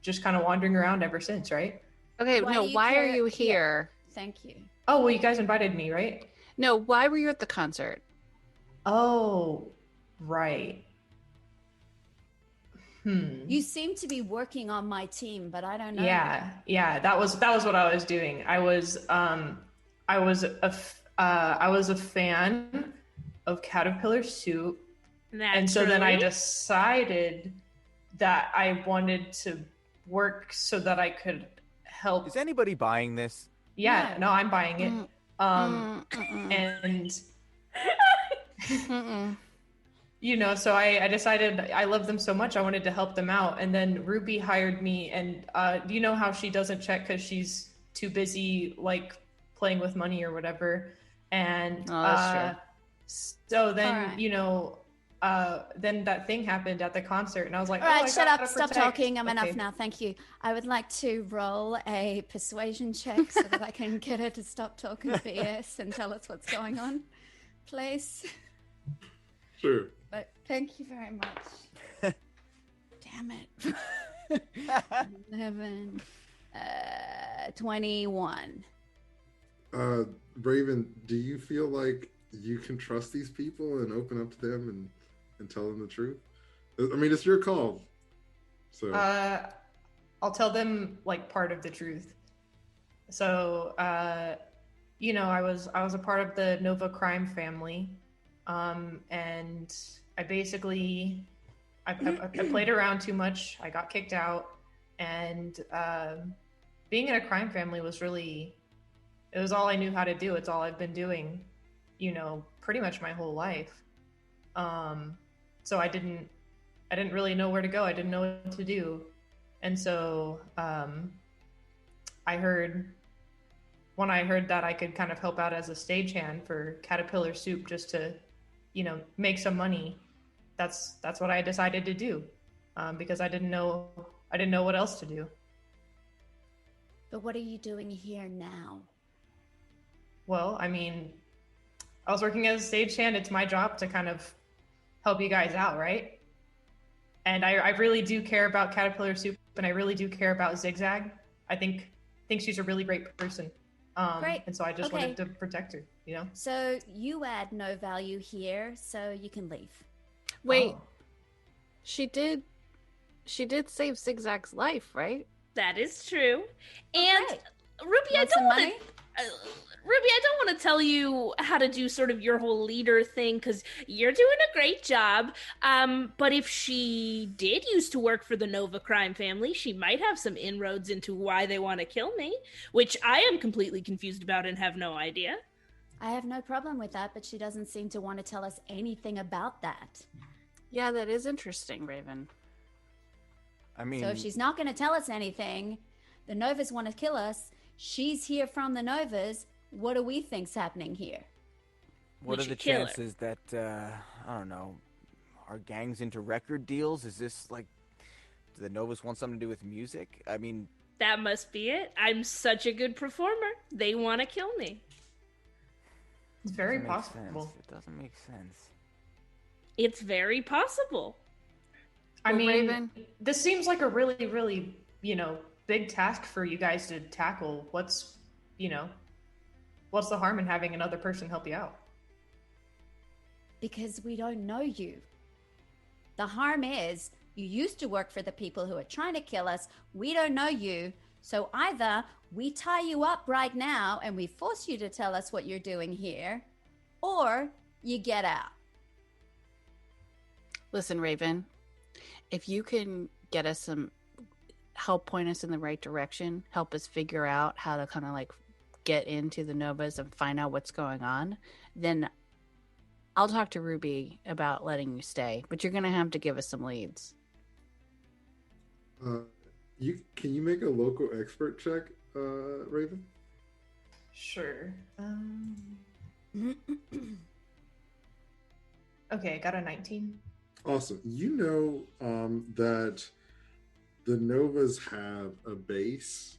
Speaker 4: just kind of wandering around ever since, right?
Speaker 6: Okay,
Speaker 2: Why
Speaker 6: no,
Speaker 2: do you
Speaker 6: why are
Speaker 2: care-
Speaker 6: you
Speaker 2: yeah.
Speaker 6: here?
Speaker 2: Thank you.
Speaker 4: Oh, well, you guys invited me, right?
Speaker 6: No, why were you at the concert?
Speaker 4: Oh, right.
Speaker 2: You seem to be working on my team, but I don't know.
Speaker 4: Yeah, that was what I was doing. I was a fan of Caterpillar Soup, and so then I
Speaker 3: Naturally.
Speaker 4: decided that I wanted to work so that I could help.
Speaker 5: Is anybody buying this?
Speaker 4: Yeah,
Speaker 2: No.
Speaker 4: no, I'm buying it.
Speaker 6: Mm-mm.
Speaker 4: And
Speaker 6: Mm-mm.
Speaker 4: so I decided I love them so much I wanted to help them out. And then Ruby hired me, and you know how she doesn't check because she's too busy like playing with money or whatever. And
Speaker 6: Oh, that's true.
Speaker 4: so then
Speaker 2: Alright.
Speaker 4: then that thing happened at the concert, and I was like,
Speaker 2: All right,
Speaker 4: I
Speaker 2: shut up.
Speaker 4: gotta
Speaker 2: Stop
Speaker 4: protect.
Speaker 2: talking. I'm enough
Speaker 4: Okay.
Speaker 2: now. Thank you. I would like to roll a persuasion check so that I can get her to stop talking BS and tell us what's going on, please.
Speaker 1: Sure.
Speaker 2: But thank you very much. Damn it. 11, 21.
Speaker 1: Raven, do you feel like you can trust these people and open up to them and tell them the truth? I mean, it's your call. So
Speaker 4: I'll tell them like part of the truth. So I was a part of the Nova crime family, and I basically I played around too much. I got kicked out, and being in a crime family was it was all I knew how to do. It's all I've been doing, pretty much my whole life. So I didn't really know where to go. I didn't know what to do. And so when I heard that I could kind of help out as a stagehand for Caterpillar Soup just to, make some money, that's what I decided to do, because I didn't know what else to do.
Speaker 2: But what are you doing here now?
Speaker 4: Well, I mean, I was working as a stagehand. It's my job to kind of help you guys out, right? And I really do care about Caterpillar Soup, and I really do care about Zigzag. I think she's a really great person.
Speaker 2: Great.
Speaker 4: And so I just
Speaker 2: Okay.
Speaker 4: wanted to protect her,
Speaker 2: So you add no value here, so you can leave.
Speaker 6: Wait,
Speaker 4: Oh.
Speaker 6: she did save Zigzag's life, right?
Speaker 3: That is true. And
Speaker 2: Great.
Speaker 3: Ruby, I
Speaker 2: Want
Speaker 3: don't
Speaker 2: some
Speaker 3: want
Speaker 2: money?
Speaker 3: to. Ruby, I don't want to tell you how to do sort of your whole leader thing because you're doing a great job. But if she did used to work for the Nova crime family, she might have some inroads into why they want to kill me, which I am completely confused about and have no idea.
Speaker 2: I have no problem with that, but she doesn't seem to want to tell us anything about that.
Speaker 6: Yeah, that is interesting, Raven.
Speaker 5: I mean,
Speaker 2: So if she's not going to tell us anything, the Novas want to kill us. She's here from the Novas. What do we think's happening here?
Speaker 5: what
Speaker 3: we
Speaker 5: are the
Speaker 3: should kill her.
Speaker 5: chances that I don't know, Are gangs into record deals? Is this like, do the Novus want something to do with music? I mean,
Speaker 3: That must be it. I'm such a good performer. They want to kill me.
Speaker 4: It's very
Speaker 5: doesn't make
Speaker 4: possible.
Speaker 5: sense. It doesn't make sense.
Speaker 3: It's very possible.
Speaker 4: I
Speaker 6: Well,
Speaker 4: mean,
Speaker 6: Raven?
Speaker 4: this seems like a really, really, big task for you guys to tackle. What's the harm in having another person help you out?
Speaker 2: Because we don't know you. The harm is you used to work for the people who are trying to kill us. We don't know you. So either we tie you up right now and we force you to tell us what you're doing here, or you get out.
Speaker 6: Listen, Raven, if you can get us some help, point us in the right direction, help us figure out how to kind of like get into the Novas and find out what's going on, then I'll talk to Ruby about letting you stay, but you're going to have to give us some leads.
Speaker 1: Can you make a local expert check, Raven?
Speaker 4: Sure. Okay, I got a 19.
Speaker 1: Awesome. You know that the Novas have a base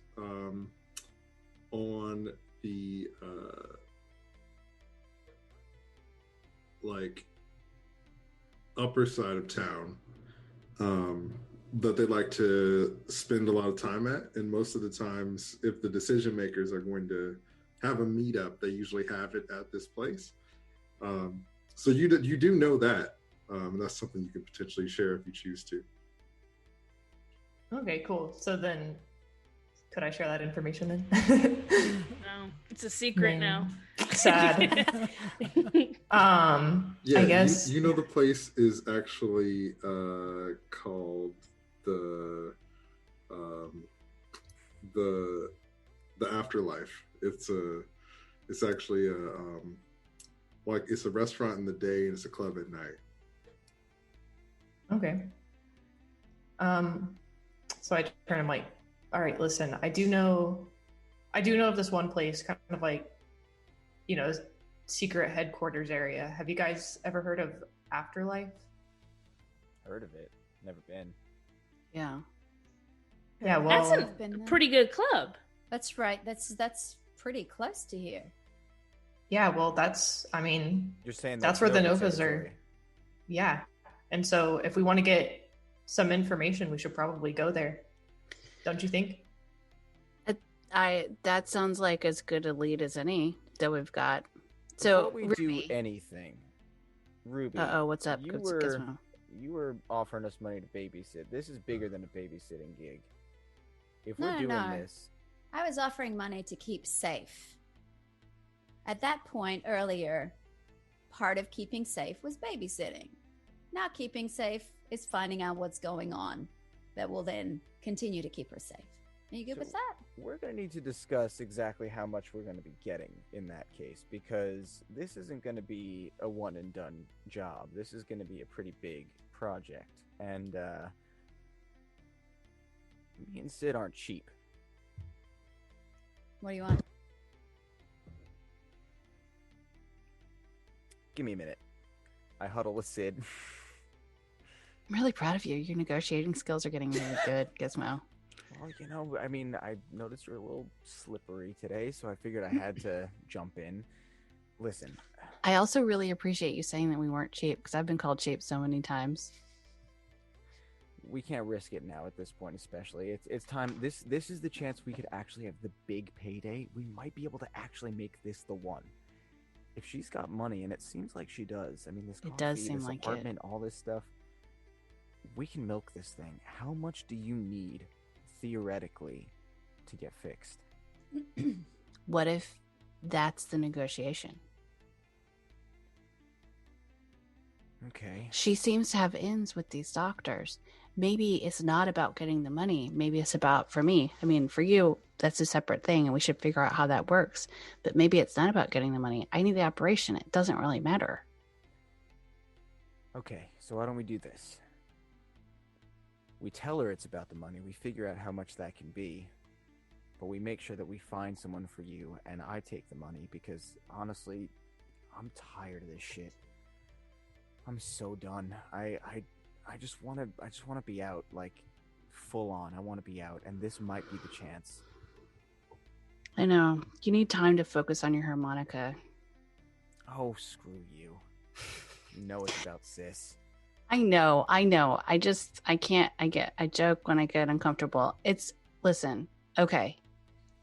Speaker 1: on the like upper side of town that they like to spend a lot of time at, and most of the times if the decision makers are going to have a meetup, they usually have it at this place. So you do know that, and that's something you could potentially share if you choose to.
Speaker 4: Okay, cool. So then, could I share that information then?
Speaker 3: No, it's a secret now.
Speaker 4: Sad.
Speaker 1: Yeah,
Speaker 4: I guess
Speaker 1: you know the place is actually called the Afterlife. It's actually it's a restaurant in the day and it's a club at night.
Speaker 4: Okay. So I turn him like, all right, listen, I do know of this one place, kind of like, secret headquarters area. Have you guys ever heard of Afterlife?
Speaker 5: Heard of it? Never been.
Speaker 6: Yeah.
Speaker 4: Yeah, well,
Speaker 3: That's a
Speaker 2: Been there.
Speaker 3: pretty good club.
Speaker 2: That's right. That's pretty close to here.
Speaker 4: yeah, well, that's, I mean,
Speaker 5: You're saying
Speaker 4: that's where the
Speaker 5: Nova
Speaker 4: Novas are.
Speaker 5: territory.
Speaker 4: Yeah. And so if we want to get some information, we should probably go there. Don't you think?
Speaker 6: That sounds like as good a lead as any that we've got. So
Speaker 5: Before we
Speaker 6: Ruby,
Speaker 5: do anything, Ruby.
Speaker 6: what's up?
Speaker 5: You
Speaker 6: Gizmo?
Speaker 5: were offering us money to babysit. This is bigger than a babysitting gig. If
Speaker 2: No,
Speaker 5: we're doing
Speaker 2: no.
Speaker 5: this,
Speaker 2: I was offering money to keep safe. At that point earlier, part of keeping safe was babysitting. Now keeping safe is finding out what's going on that will then continue to keep her safe. Are you good with
Speaker 5: So-
Speaker 2: that?
Speaker 5: we're going to need to discuss exactly how much we're going to be getting in that case, because this isn't going to be a one and done job. This is going to be a pretty big project, and me and Sid aren't cheap.
Speaker 2: What do you want?
Speaker 5: Give me a minute. I huddle with Sid.
Speaker 6: I'm really proud of you. Your negotiating skills are getting really good, Gizmo.
Speaker 5: Well, I mean, I noticed you're a little slippery today, so I figured I had to jump in. Listen,
Speaker 6: I also really appreciate you saying that we weren't cheap, because I've been called cheap so many times.
Speaker 5: we can't risk it now at this point, especially. It's time. This is the chance we could actually have the big payday. We might be able to actually make this the one. If she's got money, and it seems like she does. I mean, this
Speaker 6: It does
Speaker 5: coffee,
Speaker 6: seem
Speaker 5: this
Speaker 6: like it.
Speaker 5: apartment, all this stuff. We can milk this thing. How much do you need, theoretically, to get fixed?
Speaker 6: What if that's the negotiation?
Speaker 5: Okay.
Speaker 6: She seems to have ends with these doctors. Maybe it's not about getting the money. Maybe it's about, for me, I mean, for you, that's a separate thing, and we should figure out how that works. But maybe it's not about getting the money. I need the operation. It doesn't really matter.
Speaker 5: Okay, so why don't we do this? We tell her it's about the money. We figure out how much that can be. But we make sure that we find someone for you, and I take the money because, honestly, I'm tired of this shit. I'm so done. I just want to be out, like, full on. I want to be out, and this might be the chance.
Speaker 6: I know. You need time to focus on your harmonica.
Speaker 5: Oh, screw you. You know it's about sis.
Speaker 6: I know. I can't. I joke when I get uncomfortable. Listen, okay.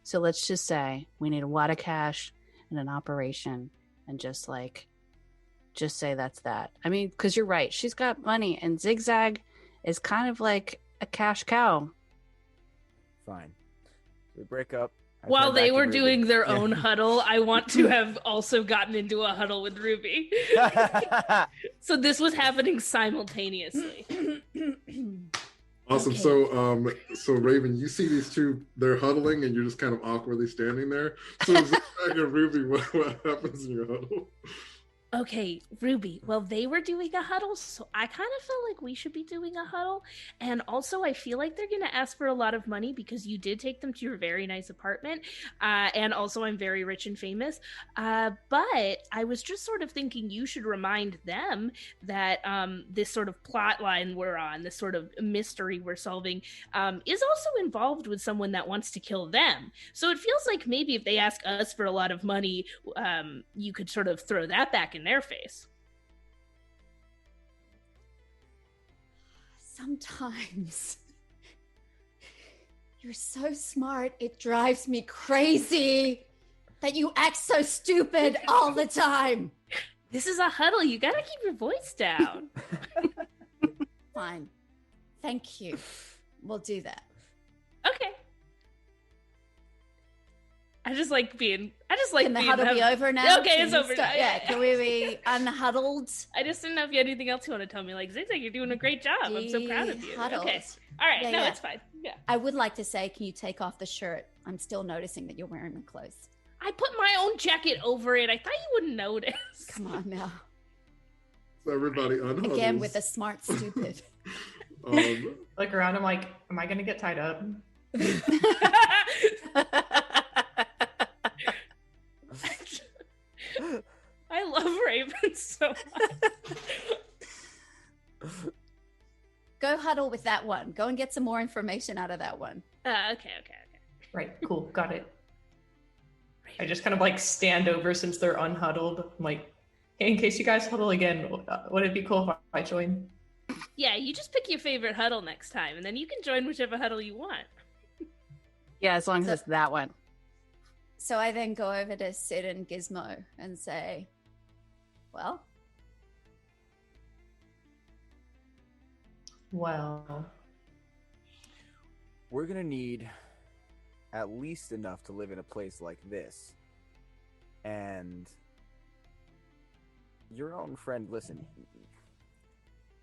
Speaker 6: So let's just say we need a lot of cash and an operation, and just say that's that. I mean, because you're right. She's got money, and Zigzag is kind of like a cash cow.
Speaker 5: Fine. We break up.
Speaker 3: While they were doing their
Speaker 5: Yeah.
Speaker 3: own huddle, I want to have also gotten into a huddle with Ruby. So this was happening simultaneously.
Speaker 1: Awesome.
Speaker 2: Okay.
Speaker 1: So Raven, you see these two, they're huddling and you're just kind of awkwardly standing there. So Zigzag and Ruby, what happens in your huddle?
Speaker 3: Okay, Ruby, well, they were doing a huddle, so I kind of felt like we should be doing a huddle. And also, I feel like they're going to ask for a lot of money because you did take them to your very nice apartment. And also, I'm very rich and famous. But I was just sort of thinking you should remind them that this sort of plot line we're on, this sort of mystery we're solving, is also involved with someone that wants to kill them. So it feels like maybe if they ask us for a lot of money, you could sort of throw that back in their face.
Speaker 2: Sometimes you're so smart, it drives me crazy that you act so stupid all the time.
Speaker 3: This is a huddle. You gotta keep your voice down.
Speaker 2: Fine. Thank you. We'll do that.
Speaker 3: Okay. Can
Speaker 2: the huddle be over now?
Speaker 3: Okay,
Speaker 2: Can
Speaker 3: it's
Speaker 2: you
Speaker 3: over
Speaker 2: start-
Speaker 3: now.
Speaker 2: Yeah, can we be unhuddled?
Speaker 3: I just didn't know if you had anything else you want to tell me. Like, Zigzag, you're doing a great job. I'm so proud of you.
Speaker 2: Huddled.
Speaker 3: Okay. All right.
Speaker 2: Yeah,
Speaker 3: No,
Speaker 2: yeah.
Speaker 3: it's fine. Yeah.
Speaker 2: I would like to say, can you take off the shirt? I'm still noticing that you're wearing my clothes.
Speaker 3: I put my own jacket over it. I thought you wouldn't notice.
Speaker 2: Come on now.
Speaker 1: So everybody unhuddles.
Speaker 2: Again with a smart stupid.
Speaker 4: Look around, I'm like, am I gonna get tied up?
Speaker 3: I love Raven so much.
Speaker 2: Go huddle with that one. Go and get some more information out of that one.
Speaker 3: Okay.
Speaker 4: Right, cool, got it. I just kind of like stand over since they're unhuddled. I'm like, hey, in case you guys huddle again, would it be cool if I join?
Speaker 3: Yeah, you just pick your favorite huddle next time, and then you can join whichever huddle you want.
Speaker 6: Yeah, as long as it's that one.
Speaker 2: So I then go over to Sid and Gizmo and say, well,
Speaker 5: We're gonna need at least enough to live in a place like this. And your own friend, listen,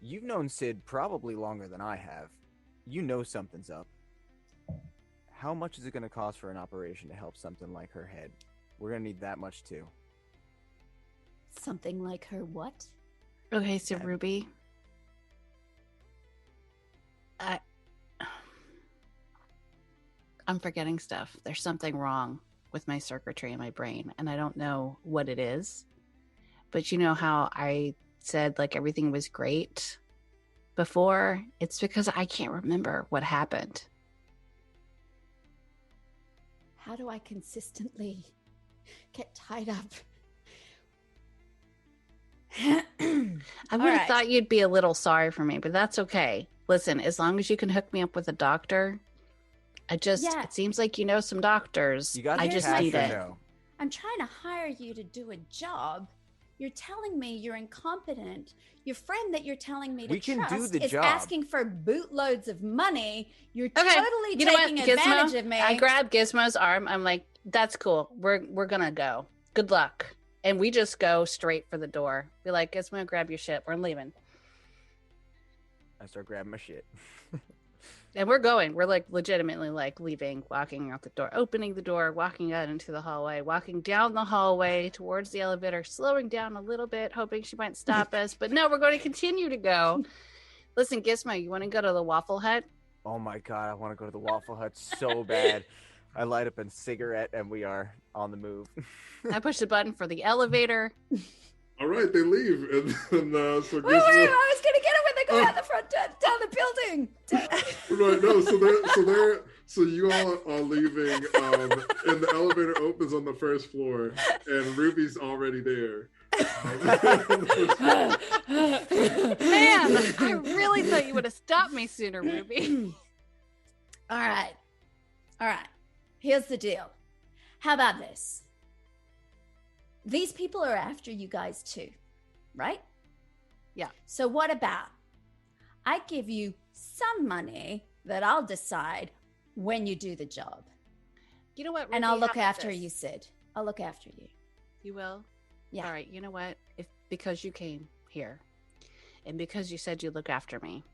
Speaker 5: you've known Sid probably longer than I have. You know something's up. How much is it gonna cost for an operation to help something like her head? We're gonna need that much too.
Speaker 2: something like her what?
Speaker 6: Okay, so Ruby, I'm forgetting stuff. There's something wrong with my circuitry in my brain, and I don't know what it is. But you know how I said like everything was great before? It's because I can't remember what happened.
Speaker 2: How do I consistently get tied up?
Speaker 6: I would have thought you'd be a little sorry for me, but that's okay. Listen, as long as you can hook me up with a doctor, it seems like you know some doctors.
Speaker 5: You got
Speaker 6: I
Speaker 5: the
Speaker 6: just
Speaker 5: cash
Speaker 6: need
Speaker 5: or
Speaker 6: it.
Speaker 5: no?
Speaker 2: I'm trying to hire you to do a job. You're telling me you're incompetent. Your friend that you're telling me to
Speaker 5: We can do
Speaker 2: trust
Speaker 5: the
Speaker 2: is
Speaker 5: job.
Speaker 2: asking for bootloads of money. You're
Speaker 6: Okay,
Speaker 2: totally
Speaker 6: you know what,
Speaker 2: taking advantage of me.
Speaker 6: I grab Gizmo's arm. I'm like, that's cool. We're gonna go. Good luck. And we just go straight for the door. Be like, Gizmo, grab your shit. We're leaving.
Speaker 5: I start grabbing my shit.
Speaker 6: And we're going. We're like legitimately like leaving, walking out the door, opening the door, walking out into the hallway, walking down the hallway towards the elevator, slowing down a little bit, hoping she might stop us. But no, we're going to continue to go. Listen, Gizmo, you want to go to the Waffle Hut?
Speaker 5: Oh my god, I want to go to the Waffle Hut so bad. I light up a cigarette and we are on the move.
Speaker 6: I push the button for the elevator.
Speaker 1: All right, they leave, and then so
Speaker 2: Wait, I was gonna get it when they go out the front down the building.
Speaker 1: Right, no, so you all are leaving, and the elevator opens on the first floor, and Ruby's already there.
Speaker 6: Man, I really thought you would have stopped me sooner, Ruby.
Speaker 2: All right. Here's the deal. How about this? These people are after you guys too, right?
Speaker 6: Yeah.
Speaker 2: So what about I give you some money that I'll decide when you do the job.
Speaker 6: You know what, Ruby,
Speaker 2: And I'll look
Speaker 6: how about
Speaker 2: after
Speaker 6: this?
Speaker 2: you, Sid. I'll look after you.
Speaker 6: You will?
Speaker 2: Yeah.
Speaker 6: All right, you know what? Because you came here and because you said you look after me,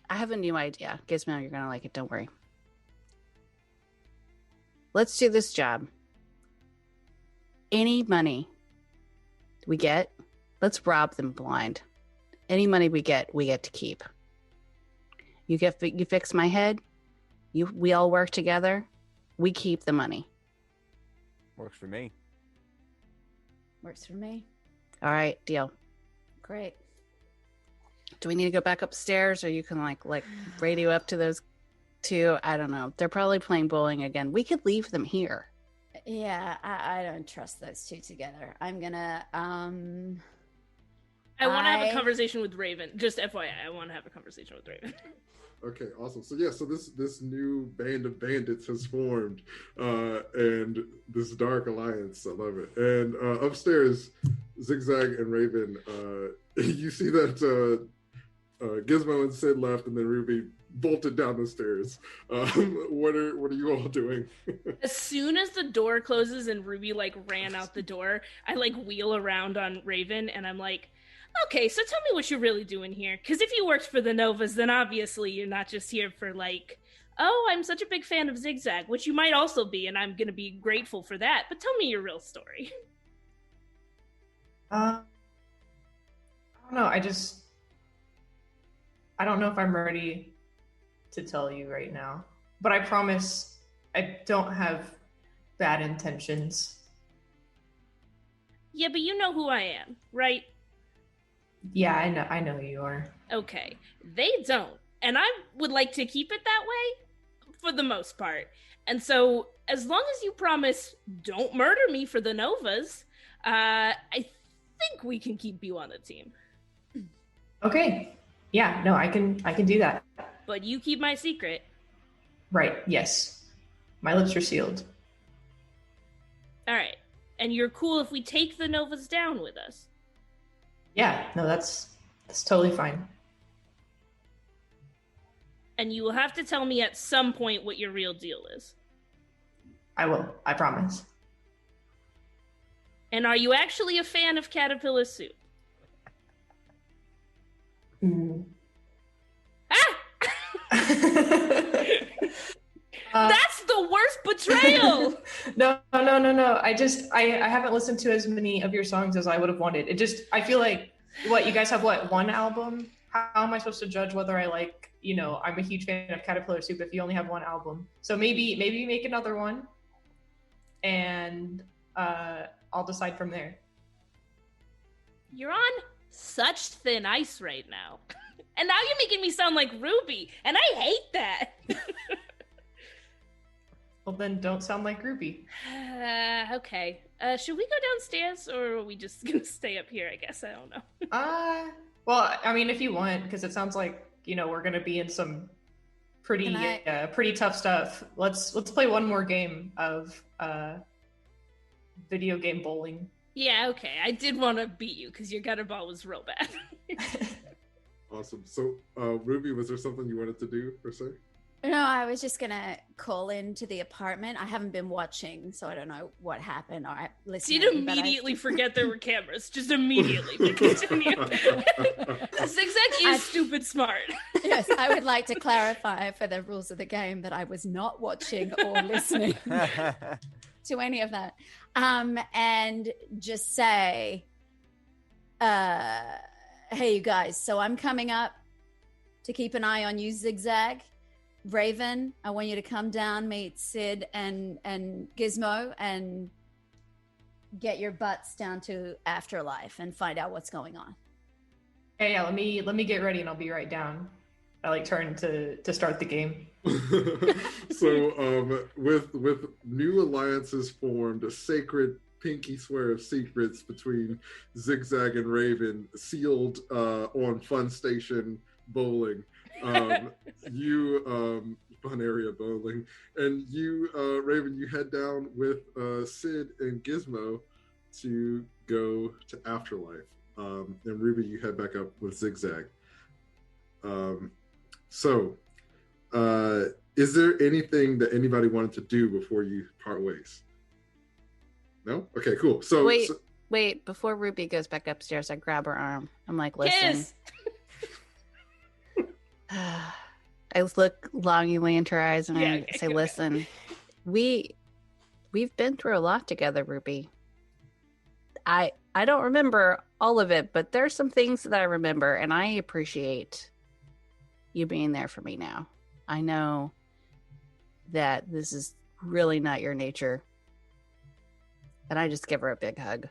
Speaker 6: I have a new idea. Gizmo, you're going to like it. Don't worry. Let's do this job. Any money we get, let's rob them blind. Any money we get to keep. You fix my head. We all work together. We keep the money.
Speaker 5: Works for me.
Speaker 2: Works for me.
Speaker 6: All right, deal.
Speaker 2: Great.
Speaker 6: Do we need to go back upstairs, or you can like radio up to those two? I don't know. They're probably playing bowling again. We could leave them here.
Speaker 2: Yeah, I don't trust those two together. I'm gonna
Speaker 3: I want to have a conversation with Raven. Just FYI, I want to have a conversation with Raven.
Speaker 1: Okay, awesome. So yeah, so this new band of bandits has formed, and this dark alliance. I love it. And upstairs, Zigzag and Raven, you see that Gizmo and Sid left, and then Ruby bolted down the stairs. What are you all doing?
Speaker 3: As soon as the door closes and Ruby like ran out the door, I like wheel around on Raven, and I'm like, okay, so tell me what you're really doing here. Because if you worked for the Novus, then obviously you're not just here for like, oh, I'm such a big fan of Zigzag, which you might also be, and I'm going to be grateful for that. But tell me your real story.
Speaker 4: I don't know. I don't know if I'm ready to tell you right now. But I promise I don't have bad intentions.
Speaker 3: Yeah, but you know who I am, right?
Speaker 4: Yeah, I know who you are.
Speaker 3: Okay, they don't. And I would like to keep it that way for the most part. And so, as long as you promise don't murder me for the Novas, I think we can keep you on the team.
Speaker 4: Okay. Yeah, no, I can do that.
Speaker 3: But you keep my secret.
Speaker 4: Right, yes. My lips are sealed.
Speaker 3: All right. And you're cool if we take the Novas down with us.
Speaker 4: Yeah, no, that's totally fine.
Speaker 3: And you will have to tell me at some point what your real deal is.
Speaker 4: I will. I promise.
Speaker 3: And are you actually a fan of caterpillar soup?
Speaker 4: Mm.
Speaker 3: Ah! That's the worst betrayal!
Speaker 4: No. I haven't listened to as many of your songs as I would have wanted. I feel like, you guys have one album? How am I supposed to judge whether I like, I'm a huge fan of Caterpillar Soup if you only have one album? So maybe make another one, and I'll decide from there.
Speaker 3: You're on such thin ice right now. And now you're making me sound like Ruby, and I hate that.
Speaker 4: Well, then don't sound like Ruby.
Speaker 3: Okay. Should we go downstairs, or are we just gonna stay up here? I guess I don't know.
Speaker 4: Well, I mean, if you want, because it sounds like we're gonna be in some pretty tough stuff. Let's play one more game of video game bowling.
Speaker 3: Yeah, okay. I did want to beat you because your gutter ball was real bad.
Speaker 1: Awesome. So, Ruby, was there something you wanted to do per se?
Speaker 2: No, I was just gonna call into the apartment. I haven't been watching, so I don't know what happened. Or I listened.
Speaker 3: You'd immediately forget there were cameras. Just immediately. But continue. Zigzag is stupid smart.
Speaker 2: Yes, I would like to clarify for the rules of the game that I was not watching or listening to any of that. And just say, hey, you guys, so I'm coming up to keep an eye on you, Zigzag. Raven, I want you to come down, meet Sid and Gizmo, and get your butts down to Afterlife and find out what's going on.
Speaker 4: Hey, yeah, let me get ready and I'll be right down. I like turn to start the game.
Speaker 1: So with new alliances formed, a sacred pinky swear of secrets between Zigzag and Raven sealed on Fun Station Bowling. You fun area bowling, and you Raven, you head down with Sid and Gizmo to go to Afterlife, and Ruby, you head back up with Zigzag. So is there anything that anybody wanted to do before you part ways? No? Okay, cool. So
Speaker 6: wait, before Ruby goes back upstairs, I grab her arm. I'm like, listen.
Speaker 3: Kiss!
Speaker 6: I look longingly into her eyes and I say, listen, we've been through a lot together, Ruby. I don't remember all of it, but there's some things that I remember, and I appreciate you being there for me now. I know that this is really not your nature. And I just give her a big hug.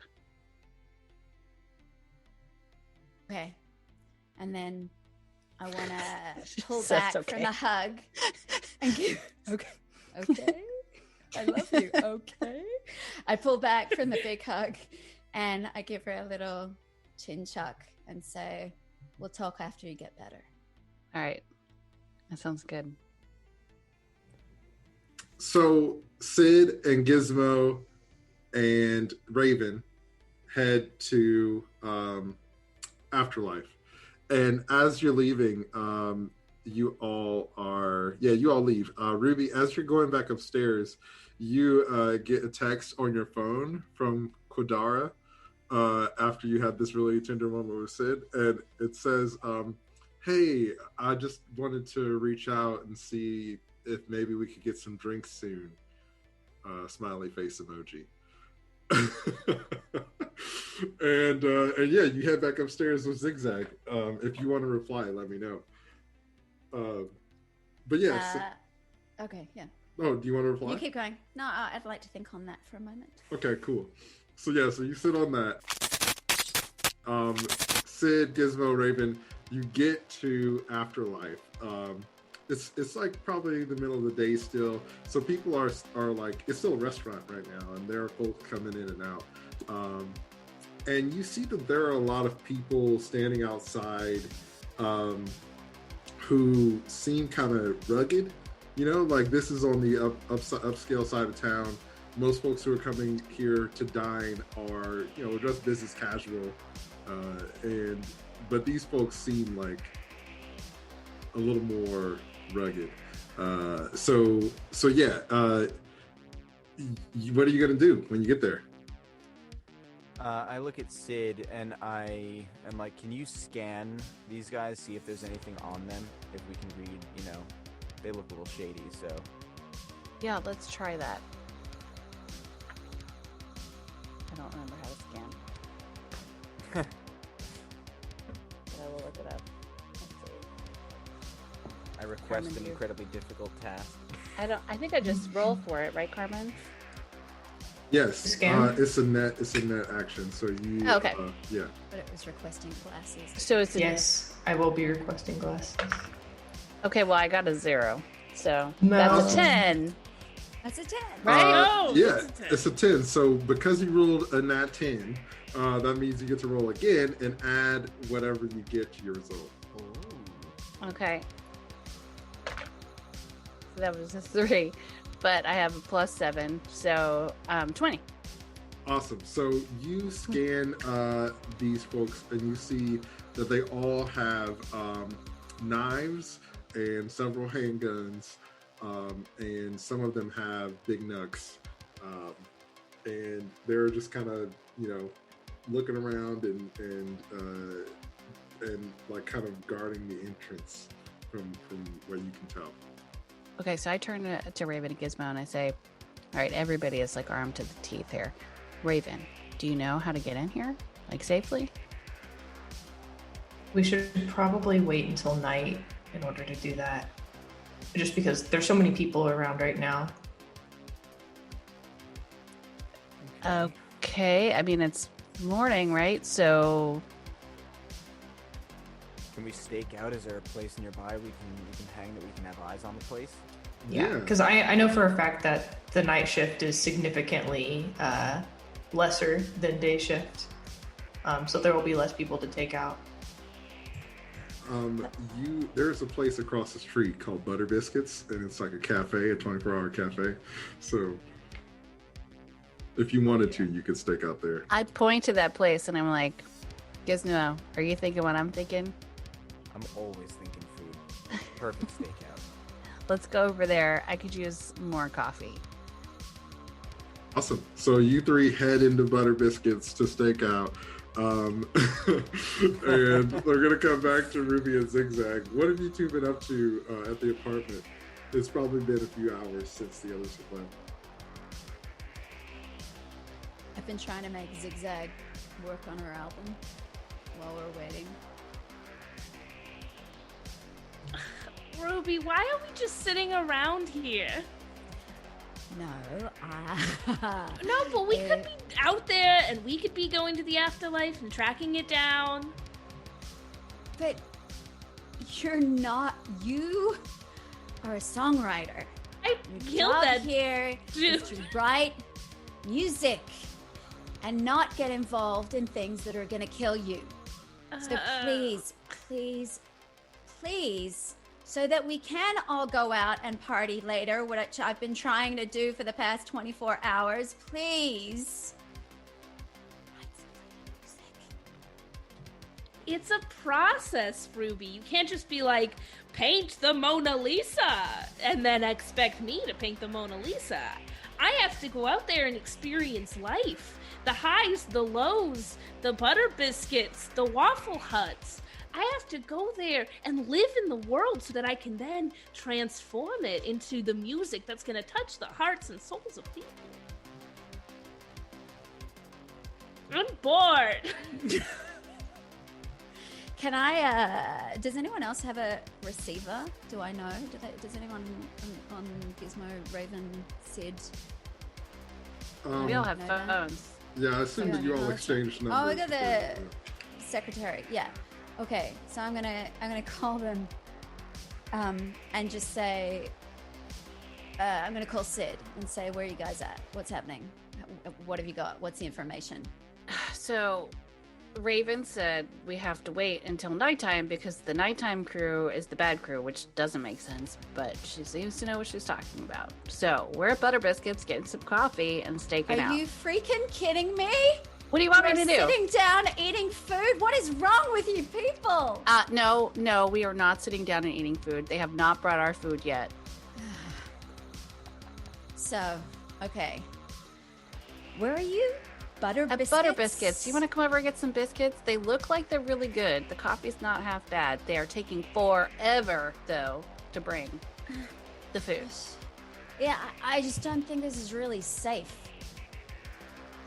Speaker 2: Okay. And then I want to pull back from the hug and give... Okay. I love you. Okay. I pull back from the big hug and I give her a little chin chuck and say, we'll talk after you get better.
Speaker 6: All right. That sounds good.
Speaker 1: So Sid and Gizmo and Raven head to Afterlife. And as you're leaving, you all leave. Ruby, as you're going back upstairs, you get a text on your phone from Quadara after you had this really tender moment with Sid. And it says, hey, I just wanted to reach out and see if maybe we could get some drinks soon. Smiley face emoji. and yeah, you head back upstairs with Zigzag. If you want to reply, let me know. But yeah.
Speaker 2: Okay, yeah.
Speaker 1: Oh, do you want to reply?
Speaker 2: You keep going. No, I'd like to think on that for a moment.
Speaker 1: Okay, cool. So yeah, so you sit on that. Sid, Gizmo, Raven, you get to Afterlife. It's like probably the middle of the day still, so people are like, it's still a restaurant right now, and there are folks coming in and out. And you see that there are a lot of people standing outside who seem kind of rugged. You know, like this is on the upscale side of town. Most folks who are coming here to dine are, you know, just business casual, but these folks seem like a little more rugged. So yeah. What are you gonna do when you get there?
Speaker 5: I look at Sid and I am like, can you scan these guys, see if there's anything on them, if we can read, you know, they look a little shady, so.
Speaker 6: Yeah, let's try that. I don't remember how to scan. But I will look it up. Let's see.
Speaker 5: I request an incredibly difficult task.
Speaker 6: I think I just roll for it, right, Carmen?
Speaker 1: Yes, it's a net action. So you.
Speaker 6: Oh, okay.
Speaker 1: Yeah.
Speaker 2: But it was requesting glasses.
Speaker 6: So it's
Speaker 4: Yes, I will be requesting glasses.
Speaker 6: Okay, well I got a 0, so
Speaker 4: No.
Speaker 6: that's a 10.
Speaker 2: That's a 10.
Speaker 3: Right?
Speaker 1: Yeah, it's a 10. So because you rolled a nat 10, that means you get to roll again and add whatever you get to your result.
Speaker 6: Okay. So that was a 3, but I have a +7, so 20.
Speaker 1: Awesome. So you scan these folks and you see that they all have knives and several handguns, and some of them have big nugs, and they're just kind of, you know, looking around and like kind of guarding the entrance from where you can tell.
Speaker 6: Okay, so I turn to Raven and Gizmo and I say, all right, everybody is like armed to the teeth here. Raven, do you know how to get in here, like safely?
Speaker 4: We should probably wait until night in order to do that. Just because there's so many people around right now.
Speaker 6: Okay, I mean, it's morning, right? So
Speaker 5: Can we stake out? Is there a place nearby we can hang that we can have eyes on the place?
Speaker 4: Yeah, because I know for a fact that the night shift is significantly lesser than day shift. So there will be less people to take out.
Speaker 1: There's a place across the street called Butter Biscuits, and it's like a cafe, a 24-hour cafe. So if you wanted to, you could stake out there.
Speaker 6: I point to that place and I'm like, Gizmo, are you thinking what I'm thinking?
Speaker 5: I'm always thinking food. Perfect stakeout.
Speaker 6: Let's go over there. I could use more coffee.
Speaker 1: Awesome. So you three head into Butter Biscuits to stake out. And we're going to come back to Ruby and Zigzag. What have you two been up to at the apartment? It's probably been a few hours since the others have left.
Speaker 2: I've been trying to make Zigzag work on her album while we're waiting.
Speaker 3: Ruby, why are we just sitting around here?
Speaker 2: No,
Speaker 3: No, but we could be out there and we could be going to the afterlife and tracking it down.
Speaker 2: But you are a songwriter.
Speaker 3: I
Speaker 2: Your
Speaker 3: killed
Speaker 2: job
Speaker 3: that
Speaker 2: here
Speaker 3: dude.
Speaker 2: is to write music and not get involved in things that are going to kill you. So please, so that we can all go out and party later, which I've been trying to do for the past 24 hours, please.
Speaker 3: It's a process, Ruby. You can't just be like, paint the Mona Lisa, and then expect me to paint the Mona Lisa. I have to go out there and experience life. The highs, the lows, the Butter Biscuits, the Waffle Huts. I have to go there and live in the world so that I can then transform it into the music that's going to touch the hearts and souls of people. I'm bored.
Speaker 2: Can I, does anyone else have a receiver? Do I know? Does anyone on Gizmo, Raven, Sid?
Speaker 6: We all have phones.
Speaker 1: Yeah, I assume that you all exchanged numbers.
Speaker 2: Oh, we got the secretary. Yeah. Okay, so I'm gonna call them, and just say, I'm gonna call Sid and say, where are you guys at? What's happening? What have you got? What's the information?
Speaker 6: So, Raven said we have to wait until nighttime because the nighttime crew is the bad crew, which doesn't make sense, but she seems to know what she's talking about. So, we're at Butter Biscuits getting some coffee and staking out.
Speaker 2: Are you freaking kidding me?
Speaker 6: What do you want me to do?
Speaker 2: Sitting down eating food? What is wrong with you people?
Speaker 6: No, we are not sitting down and eating food. They have not brought our food yet.
Speaker 2: So, okay. Where are you? Butter Biscuits?
Speaker 6: Butter Biscuits. You want to come over and get some biscuits? They look like they're really good. The coffee's not half bad. They are taking forever, though, to bring the food.
Speaker 2: Yeah, I just don't think this is really safe.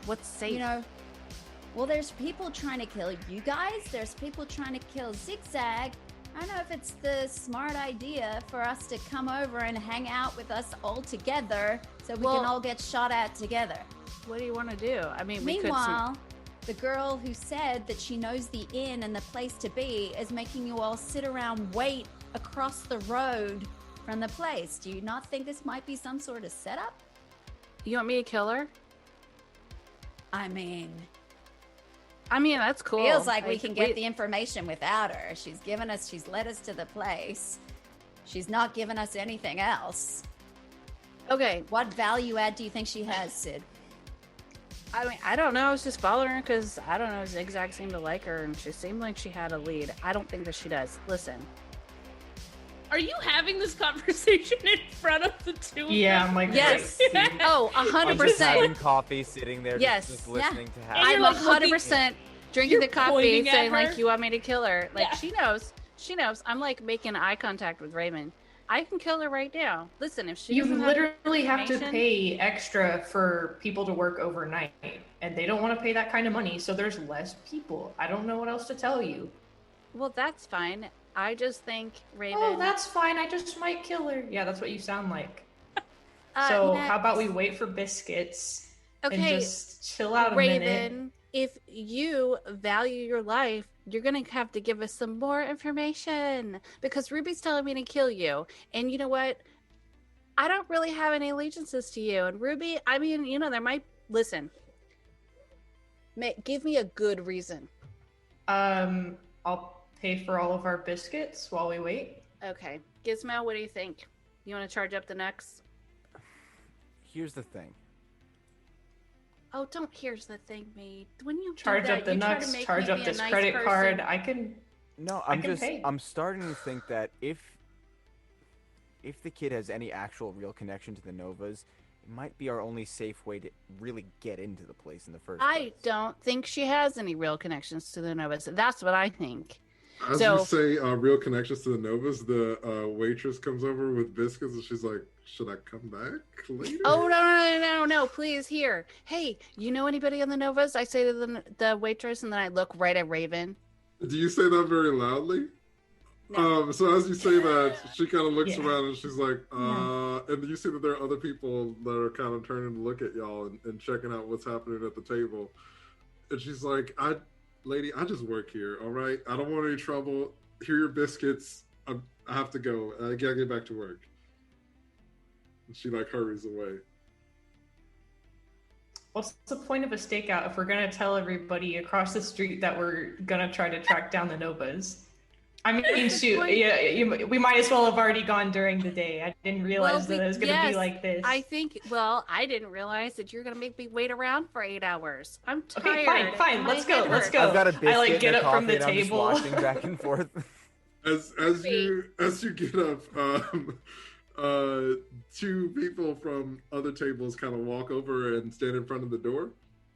Speaker 6: What's safe?
Speaker 2: You know, well, there's people trying to kill you guys. There's people trying to kill Zigzag. I don't know if it's the smart idea for us to come over and hang out with us all together so we can all get shot at together.
Speaker 6: What do you want to do? I mean,
Speaker 2: Meanwhile, the girl who said that she knows the inn and the place to be is making you all sit around wait across the road from the place. Do you not think this might be some sort of setup?
Speaker 6: You want me to kill her?
Speaker 2: I mean,
Speaker 6: that's cool.
Speaker 2: Feels like we can get the information without her. She's led us to the place. She's not given us anything else.
Speaker 6: Okay.
Speaker 2: What value add do you think she has, Sid?
Speaker 6: I mean, I don't know. I was just following her because, I don't know, Zigzag seemed to like her and she seemed like she had a lead. I don't think that she does. Listen.
Speaker 3: Are you having this conversation in front of the two of
Speaker 4: Yeah,
Speaker 3: them?
Speaker 4: I'm like,
Speaker 6: yes.
Speaker 4: right.
Speaker 6: Oh,
Speaker 5: I'm just
Speaker 6: 100%.
Speaker 5: having coffee, sitting there,
Speaker 6: Yes.
Speaker 5: just listening to
Speaker 3: And
Speaker 5: how.
Speaker 3: you're
Speaker 6: I'm
Speaker 3: like
Speaker 6: 100% drinking
Speaker 3: you're
Speaker 6: the coffee,
Speaker 3: pointing at
Speaker 6: saying
Speaker 3: her?
Speaker 6: like, you want me to kill her. Like,
Speaker 3: Yeah.
Speaker 6: she knows. She knows. I'm like making eye contact with Raymond. I can kill her right now. Listen, if she
Speaker 4: You
Speaker 6: doesn't
Speaker 4: literally have to
Speaker 6: information-
Speaker 4: pay extra for people to work overnight, and they don't want to pay that kind of money, so there's less people. I don't know what else to tell you.
Speaker 6: Well, that's fine. I just think Raven.
Speaker 4: Oh, that's fine. I just might kill her. Yeah, that's what you sound like. So
Speaker 2: you know,
Speaker 4: how about we wait for biscuits,
Speaker 6: Okay,
Speaker 4: and just chill out a minute.
Speaker 6: Raven, if you value your life, you're going to have to give us some more information because Ruby's telling me to kill you. And you know what? I don't really have any allegiances to you. And Ruby, I mean, you know, there might... Listen. Give me a good reason.
Speaker 4: I'll pay for all of our biscuits while we wait.
Speaker 6: Okay. Gizmo, what do you think? You want to charge up the next?
Speaker 5: Here's the thing.
Speaker 6: Oh, don't here's the thing, mate. When you
Speaker 4: Charge up the nuts, charge up this credit card. I can...
Speaker 5: No, I'm starting to think that if the kid has any actual real connection to the Novas, it might be our only safe way to really get into the place in the first place.
Speaker 6: I don't think she has any real connections to the Novas. That's what I think.
Speaker 1: As you say real connections to the Novas, the waitress comes over with biscuits and she's like, should I come back later?
Speaker 6: Oh, no, please, here. Hey, you know anybody on the Novas? I say to the waitress, and then I look right at Raven.
Speaker 1: Do you say that very loudly?
Speaker 2: No.
Speaker 1: So as you say that, she kind of looks around and she's like, and you see that there are other people that are kind of turning to look at y'all and checking out what's happening at the table. And she's like, lady, I just work here, all right? I don't want any trouble. Here are your biscuits. I have to go. I gotta get back to work. And she like hurries away.
Speaker 4: What's the point of a stakeout if we're gonna tell everybody across the street that we're gonna try to track down the Novas? I mean, shoot, we might as well have already gone during the day. I didn't realize that it was going to be like this.
Speaker 6: I didn't realize that you're going to make me wait around for 8 hours. I'm tired.
Speaker 4: Okay, fine. Let's go.
Speaker 5: I've got a biscuit
Speaker 4: I like get
Speaker 5: and a
Speaker 4: up from the
Speaker 5: coffee, and
Speaker 4: table.
Speaker 5: I'm just watching back and forth.
Speaker 1: As you get up, two people from other tables kind of walk over and stand in front of the door.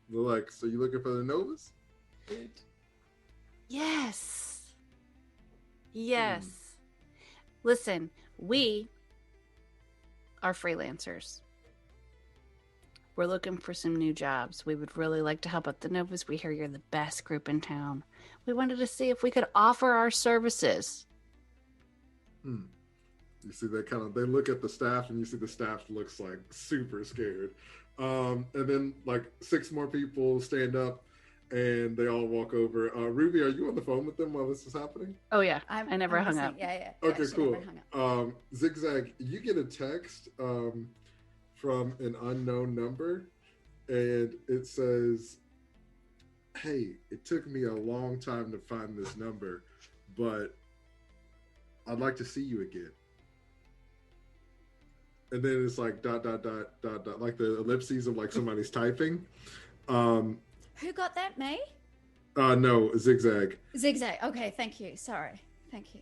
Speaker 1: They're like, "So you looking for the Novus?"
Speaker 6: Yes. Listen, we are freelancers. We're looking for some new jobs. We would really like to help out the Novus. We hear you're the best group in town. We wanted to see if we could offer our services.
Speaker 1: You see they look at the staff, and you see the staff looks like super scared. And then like 6 more people stand up and they all walk over. Ruby, are you on the phone with them while this is happening?
Speaker 6: Oh yeah, I never hung up.
Speaker 2: Yeah.
Speaker 1: Okay, cool. Zigzag, you get a text from an unknown number, and it says, "Hey, it took me a long time to find this number, but I'd like to see you again." And then it's like ... like the ellipses of like somebody's typing.
Speaker 2: Who got that? Me?
Speaker 1: No, Zigzag.
Speaker 2: Zigzag. Okay, thank you. Sorry. Thank you.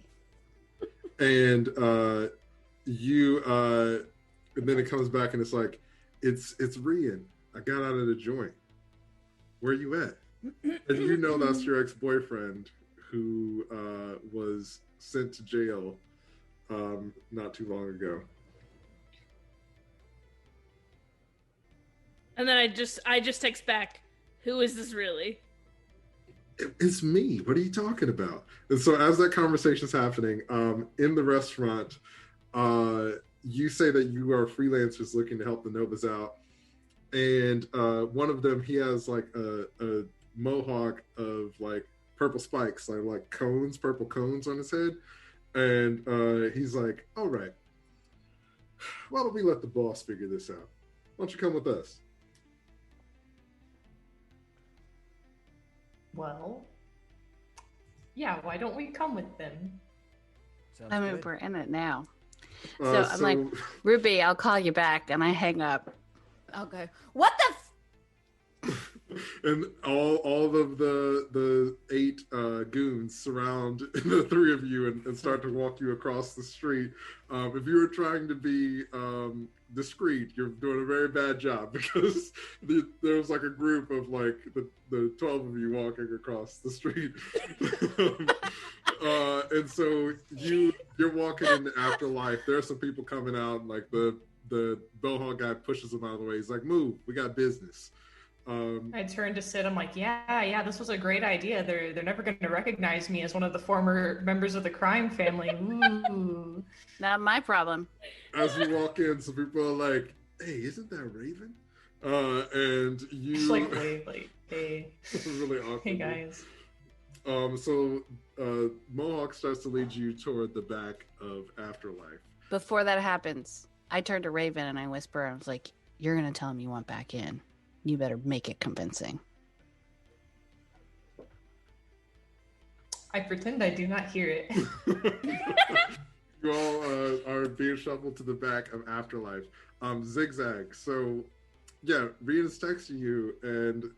Speaker 1: And and then it comes back and it's like, it's Rian. I got out of the joint. Where you at? And you know that's your ex-boyfriend who was sent to jail not too long ago.
Speaker 3: And then I just text back, who is this really?
Speaker 1: It's me. What are you talking about? And so as that conversation's happening, in the restaurant, you say that you are freelancers looking to help the Novas out. And one of them, he has like a mohawk of like purple spikes, like cones, purple cones on his head. And he's like, all right, why don't we let the boss figure this out? Why don't you come with us?
Speaker 4: Well, yeah, why don't we come with them?
Speaker 6: We're in it now. So I'm like, Ruby, I'll call you back, and I hang up.
Speaker 2: I'll go, what the
Speaker 1: And all of the 8 goons surround the 3 of you and start to walk you across the street. If you were trying to be discreet, you're doing a very bad job, because there was like a group of like the 12 of you walking across the street. And so you're walking in the afterlife. There are some people coming out, and like the Bohawk guy pushes them out of the way. He's like, move, we got business.
Speaker 4: I turned to Sid. I'm like, yeah, this was a great idea. They're never going to recognize me as one of the former members of the crime family. Ooh.
Speaker 6: Not my problem.
Speaker 1: As you walk in, some people are like, hey, isn't that Raven? And you
Speaker 4: Just like wave, like, hey,
Speaker 1: really awkward.
Speaker 4: hey guys.
Speaker 1: So Mohawk starts to lead you toward the back of Afterlife.
Speaker 6: Before that happens, I turn to Raven and I whisper, I was like, you're going to tell him you want back in. You better make it convincing.
Speaker 4: I pretend I do not hear it.
Speaker 1: You all are being shuffled to the back of Afterlife. Zigzag. So, yeah, Rian's texting you, and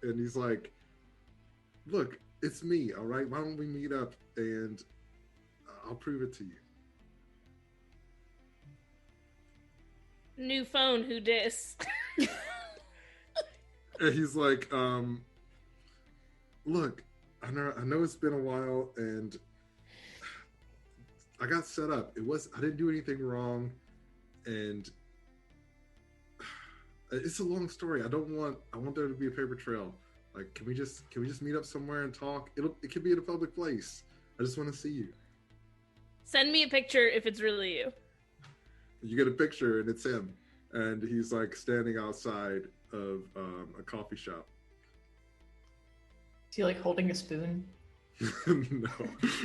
Speaker 1: he's like, "Look, it's me. All right, why don't we meet up and I'll prove it to you."
Speaker 3: New phone, who dis?
Speaker 1: And he's like, "Look, I know it's been a while, and I got set up. I didn't do anything wrong, and it's a long story. I want there to be a paper trail. Like, can we just meet up somewhere and talk? It could be in a public place. I just want to see you."
Speaker 3: Send me a picture if it's really you.
Speaker 1: You get a picture, and it's him, and he's like standing outside of a coffee shop.
Speaker 4: Is he like holding a spoon?
Speaker 1: No.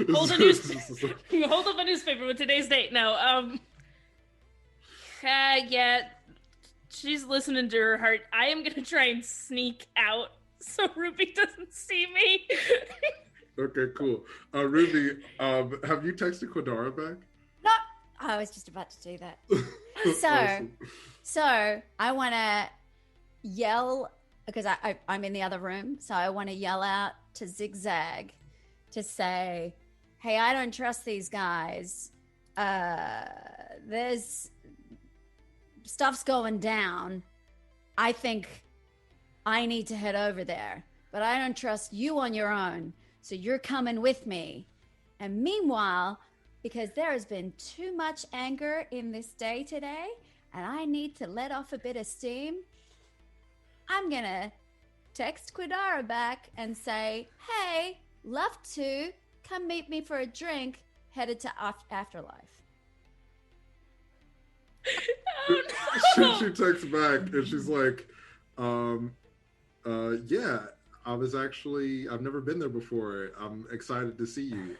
Speaker 3: Hold up a newspaper with today's date. No, yeah, she's listening to her heart. I am gonna try and sneak out so Ruby doesn't see me.
Speaker 1: Okay, cool. Ruby, have you texted Quadara back?
Speaker 2: No, I was just about to do that.
Speaker 1: Awesome.
Speaker 2: So I want to yell because I'm in the other room. So I want to yell out to Zigzag to say, "Hey, I don't trust these guys. There's stuff's going down. I think I need to head over there, but I don't trust you on your own. So you're coming with me. And meanwhile, because there has been too much anger in this day today, and I need to let off a bit of steam, I'm going to text Quadara back and say, hey, love to come meet me for a drink, headed to Afterlife."
Speaker 3: Oh no!
Speaker 1: She texts back and she's like, yeah, I've never been there before. I'm excited to see you.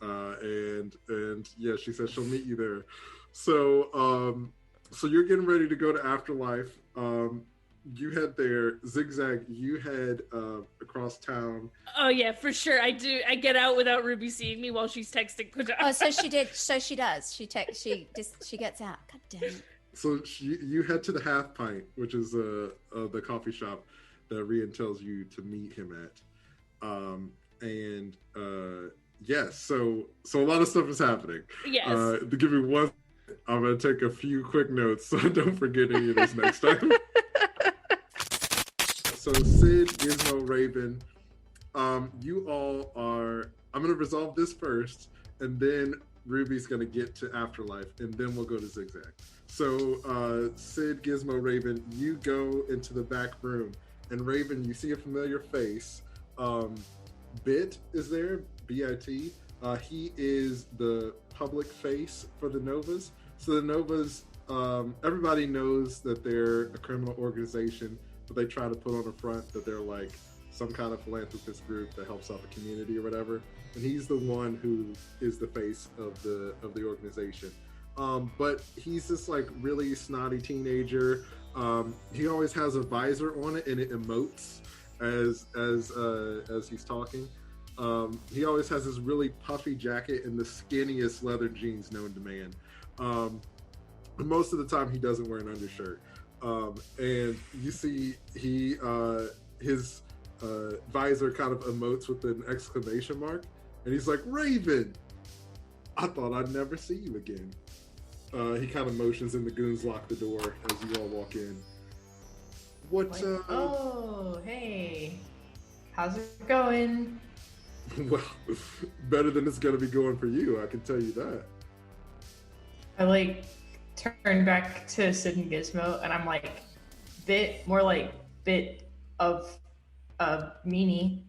Speaker 1: And yeah, she says she'll meet you there. So you're getting ready to go to Afterlife. You head there. Zigzag, you head across town.
Speaker 3: Oh yeah, for sure. I do. I get out without Ruby seeing me while she's texting Quadara.
Speaker 2: Oh, so she did. So she does. She gets out. God damn it.
Speaker 1: So you head to the Half Pint, which is the coffee shop that Rian tells you to meet him at. Yes, so a lot of stuff is happening.
Speaker 3: Yes.
Speaker 1: To give me one, I'm going to take a few quick notes so I don't forget any of this next time. So Sid, Gizmo, Raven, you all are... I'm going to resolve this first, and then Ruby's going to get to Afterlife, and then we'll go to Zigzag. So Sid, Gizmo, Raven, you go into the back room, and Raven, you see a familiar face. Bit is there, B-I-T. He is the public face for the Novus. So the Novus, everybody knows that they're a criminal organization, but they try to put on a front that they're like some kind of philanthropist group that helps out the community or whatever. And he's the one who is the face of the organization. But he's this like really snotty teenager. He always has a visor on it, and it emotes as he's talking. He always has this really puffy jacket and the skinniest leather jeans known to man. Most of the time, he doesn't wear an undershirt. And you see his visor kind of emotes with an exclamation mark, and he's like, "Raven, I thought I'd never see you again." He kind of motions, and the goons lock the door as you all walk in.
Speaker 4: Oh, hey, how's it going?
Speaker 1: Well, better than it's gonna be going for you, I can tell you that.
Speaker 4: I like turn back to Sid and Gizmo, and I'm like, bit of a meanie.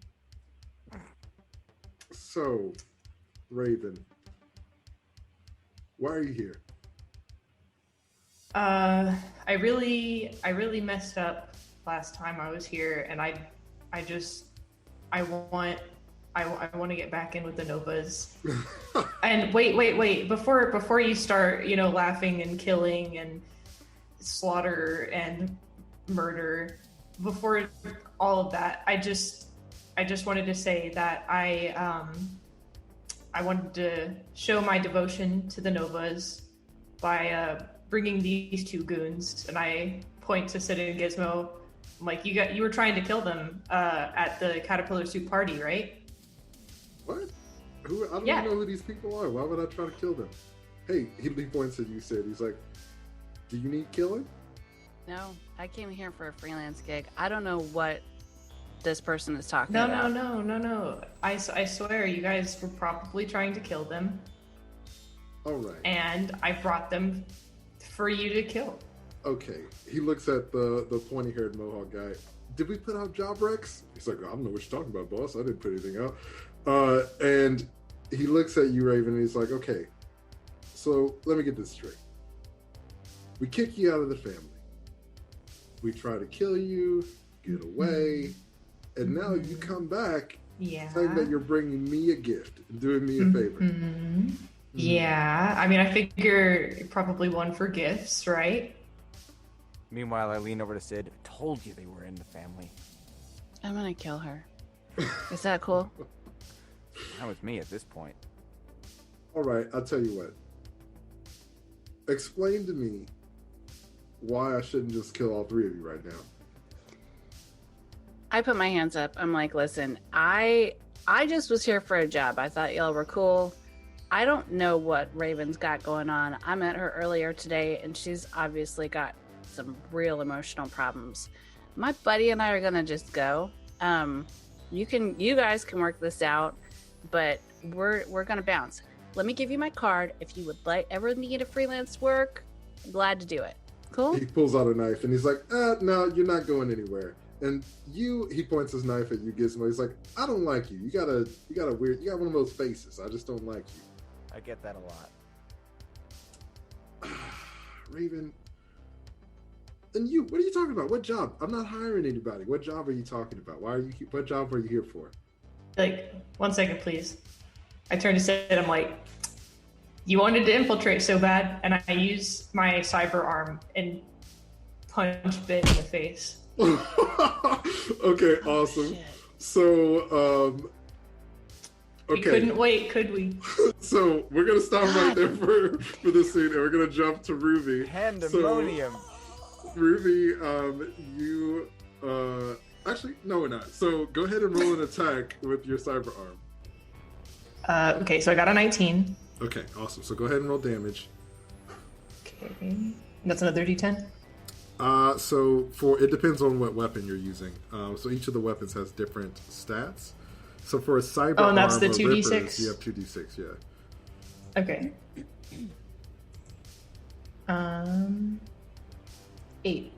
Speaker 1: So, Raven, why are you here?
Speaker 4: I really messed up last time I was here, and I want to get back in with the Novas. And wait, before you start, laughing and killing and slaughter and murder, before all of that, I just wanted to say that I wanted to show my devotion to the Novas by bringing these two goons, and I point to Sid and Gizmo. I'm like, you were trying to kill them at the Caterpillar Soup party, right?
Speaker 1: What? I don't even know who these people are. Why would I try to kill them? Hey, he points at you, Sid. He's like, do you need killing?
Speaker 6: No, I came here for a freelance gig. I don't know what this person is talking about.
Speaker 4: No. I swear, you guys were probably trying to kill them.
Speaker 1: All right.
Speaker 4: And I brought them for you to kill.
Speaker 1: Okay. He looks at the pointy-haired mohawk guy. Did we put out job recs? He's like, I don't know what you're talking about, boss. I didn't put anything out. And he looks at you, Raven, and he's like, okay, so let me get this straight. We kick you out of the family. We try to kill you, get away, and now you come back saying that you're bringing me a gift and doing me a favor.
Speaker 4: Mm-hmm. Yeah, I mean, I figure probably one for gifts, right?
Speaker 5: Meanwhile, I lean over to Sid. Told you they were in the family.
Speaker 6: I'm gonna kill her. Is that cool?
Speaker 5: That was me at this point.
Speaker 1: All right, I'll tell you what. Explain to me why I shouldn't just kill all three of you right now.
Speaker 6: I put my hands up. I'm like, listen, I just was here for a job. I thought y'all were cool. I don't know what Raven's got going on. I met her earlier today, and she's obviously got some real emotional problems. My buddy and I are gonna just go. You guys can work this out, but we're gonna bounce. Let me give you my card. If you would ever need a freelance work, I'm glad to do it. Cool?
Speaker 1: He pulls out a knife and he's like, no, you're not going anywhere. And he points his knife at you, Gizmo. He's like, I don't like you. You got one of those faces. I just don't like you.
Speaker 5: I get that a lot.
Speaker 1: Raven. And you, what are you talking about? What job? I'm not hiring anybody. What job are you talking about? What job are you here for?
Speaker 4: Like, 1 second, please. I turn to Sid, I'm like, you wanted to infiltrate so bad, and I use my cyber arm and punch Bit in the face.
Speaker 1: Okay, awesome.
Speaker 6: Shit.
Speaker 1: So, okay.
Speaker 4: We couldn't wait, could we?
Speaker 1: So we're gonna stop right there for this scene, and we're gonna jump to Ruby.
Speaker 5: Pandemonium.
Speaker 1: So, Ruby, you actually no, we're not. So go ahead and roll an attack with your cyber arm.
Speaker 4: Okay, so I got a 19.
Speaker 1: Okay, awesome. So go ahead and roll damage.
Speaker 4: Okay, that's another D10.
Speaker 1: So it depends on what weapon you're using. So each of the weapons has different stats. So for a cyber
Speaker 4: and that's
Speaker 1: arm
Speaker 4: the
Speaker 1: or
Speaker 4: 2d6?
Speaker 1: rippers, you have 2d6, yeah.
Speaker 4: Okay. 8.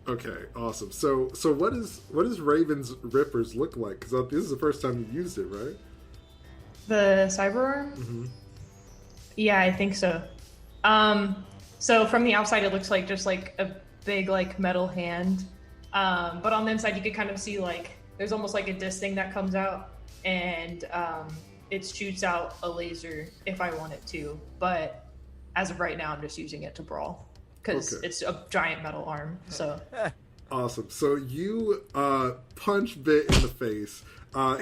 Speaker 1: Okay, awesome. So what does Raven's rippers look like? Because this is the first time you used it, right?
Speaker 4: The cyber arm?
Speaker 1: Mm-hmm.
Speaker 4: Yeah, I think so. So from the outside, it looks like just like a big like metal hand. But on the inside, you could kind of see like there's almost like a disc thing that comes out, and it shoots out a laser if I want it to. But as of right now, I'm just using it to brawl because it's a giant metal arm. So
Speaker 1: awesome. So you punch Bit in the face.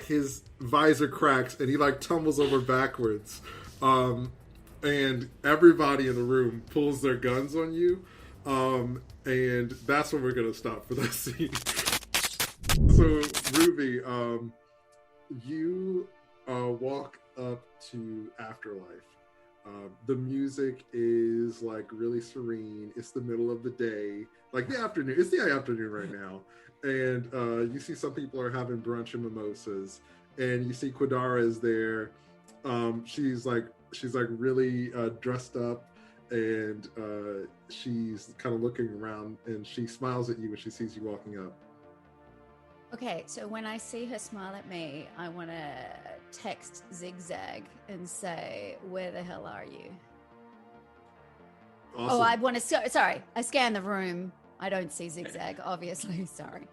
Speaker 1: His visor cracks and he like tumbles over backwards. And everybody in the room pulls their guns on you. And that's when we're going to stop for that scene. So, Ruby, you walk up to Afterlife. The music is like really serene. It's the middle of the day, like the afternoon. It's the afternoon right now. And you see some people are having brunch and mimosas. And you see Quadara is there. She's like really dressed up, and she's kind of looking around, and she smiles at you when she sees you walking up.
Speaker 2: Okay, so when I see her smile at me, I want to text Zigzag and say, where the hell are you?
Speaker 1: Awesome.
Speaker 2: Oh, I want to. Sorry, I scan the room. I don't see Zigzag, obviously. Sorry.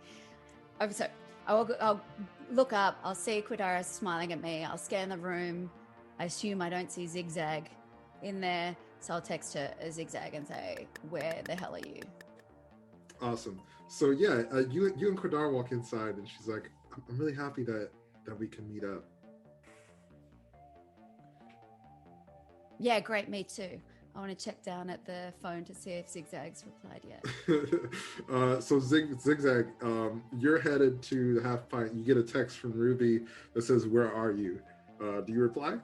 Speaker 2: So I'll look up. I'll see Quadara smiling at me. I'll scan the room. I assume I don't see Zigzag in there, so I'll text her a Zigzag and say, "Where the hell are you?"
Speaker 1: Awesome. So yeah, you and Quadara walk inside, and she's like, "I'm really happy that we can meet up."
Speaker 2: Yeah, great. Me too. I want to check down at the phone to see if Zigzag's replied yet.
Speaker 1: So Zigzag, you're headed to the Half Pint. You get a text from Ruby that says, "Where are you?" Do you reply?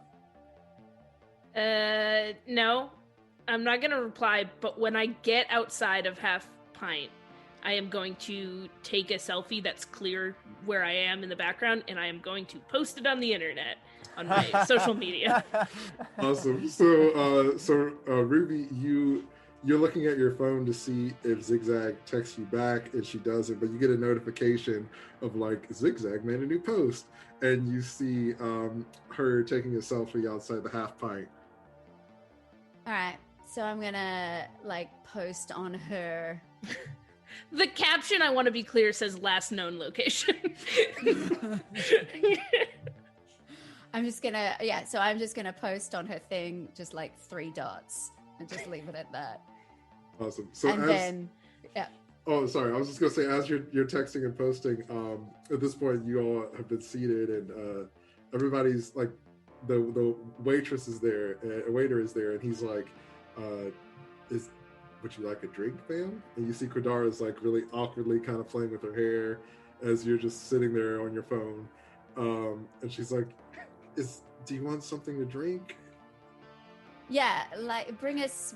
Speaker 3: No, I'm not gonna reply. But when I get outside of Half Pint, I am going to take a selfie that's clear where I am in the background, and I am going to post it on the internet on my social media.
Speaker 1: Awesome. So Ruby, you're looking at your phone to see if Zigzag texts you back, and she doesn't, but you get a notification of like, Zigzag made a new post, and you see her taking a selfie outside the Half Pint.
Speaker 2: All right, so I'm gonna like post on her.
Speaker 3: The caption, I want to be clear, says last known location.
Speaker 2: I'm just gonna post on her thing just like 3 dots and just leave it at that.
Speaker 1: Awesome. So
Speaker 2: then
Speaker 1: oh, sorry. I was just gonna say, as you're texting and posting, at this point you all have been seated, and everybody's like, the waitress is there, a waiter is there, and he's like, would you like a drink, ma'am? And you see Quadara is like really awkwardly kind of playing with her hair as you're just sitting there on your phone, and she's like, do you want something to drink?
Speaker 2: Yeah, like bring us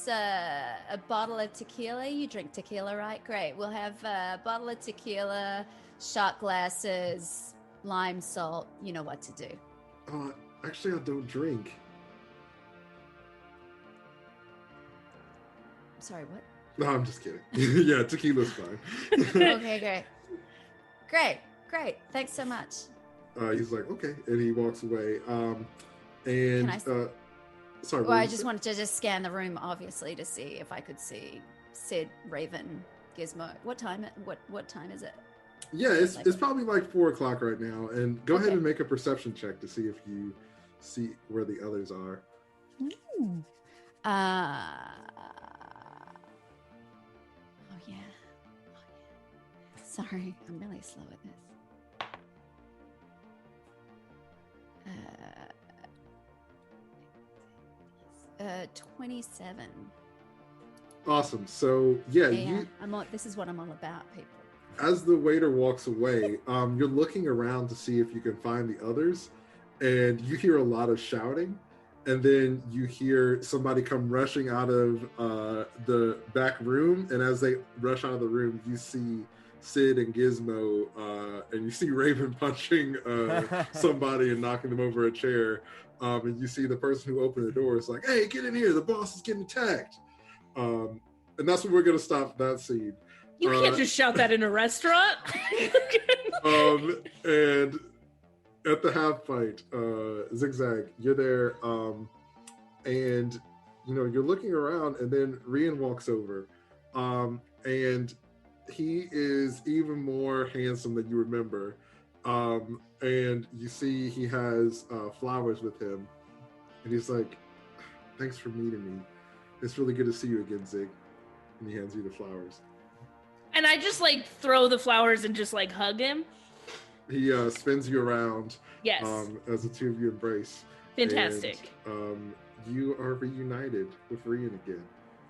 Speaker 2: a bottle of tequila. You drink tequila, right? Great. We'll have a bottle of tequila, shot glasses, lime, salt. You know what to do.
Speaker 1: Actually, I don't drink.
Speaker 2: Sorry, what?
Speaker 1: No, I'm just kidding. Yeah, tequila's fine.
Speaker 2: Okay, great. Thanks so much.
Speaker 1: He's like, okay, and he walks away. Sorry.
Speaker 2: Well, I just wanted to just scan the room, obviously, to see if I could see Sid, Raven, Gizmo. What time is it?
Speaker 1: Yeah, it's probably like 4:00 right now. And go ahead and make a perception check to see if you see where the others are.
Speaker 2: Ooh. Oh yeah. Sorry, I'm really slow at this. 27.
Speaker 1: Awesome. So yeah,
Speaker 2: this is what I'm all about, people.
Speaker 1: As the waiter walks away, you're looking around to see if you can find the others, and you hear a lot of shouting, and then you hear somebody come rushing out of the back room, and as they rush out of the room, you see Sid and Gizmo, and you see Raven punching somebody and knocking them over a chair, and you see the person who opened the door is like, "Hey, get in here, the boss is getting attacked," and that's where we're going to stop that scene.
Speaker 3: You can't just shout that in a restaurant.
Speaker 1: And at the Half Pint, Zigzag, you're there, and you're looking around, and then Rian walks over, and he is even more handsome than you remember, and you see he has flowers with him, and he's like, "Thanks for meeting me. It's really good to see you again, Zig." And he hands you the flowers.
Speaker 3: And I just like throw the flowers and just like hug him.
Speaker 1: He spins you around.
Speaker 3: Yes.
Speaker 1: As the two of you embrace.
Speaker 3: Fantastic.
Speaker 1: And, you are reunited with Rian again.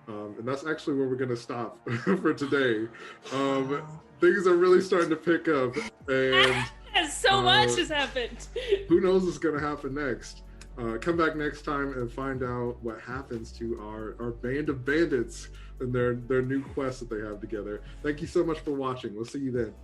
Speaker 1: And that's actually where we're going to stop for today. Things are really starting to pick up. And
Speaker 3: so much has happened.
Speaker 1: Who knows what's going to happen next? Come back next time and find out what happens to our band of bandits and their new quest that they have together. Thank you so much for watching. We'll see you then.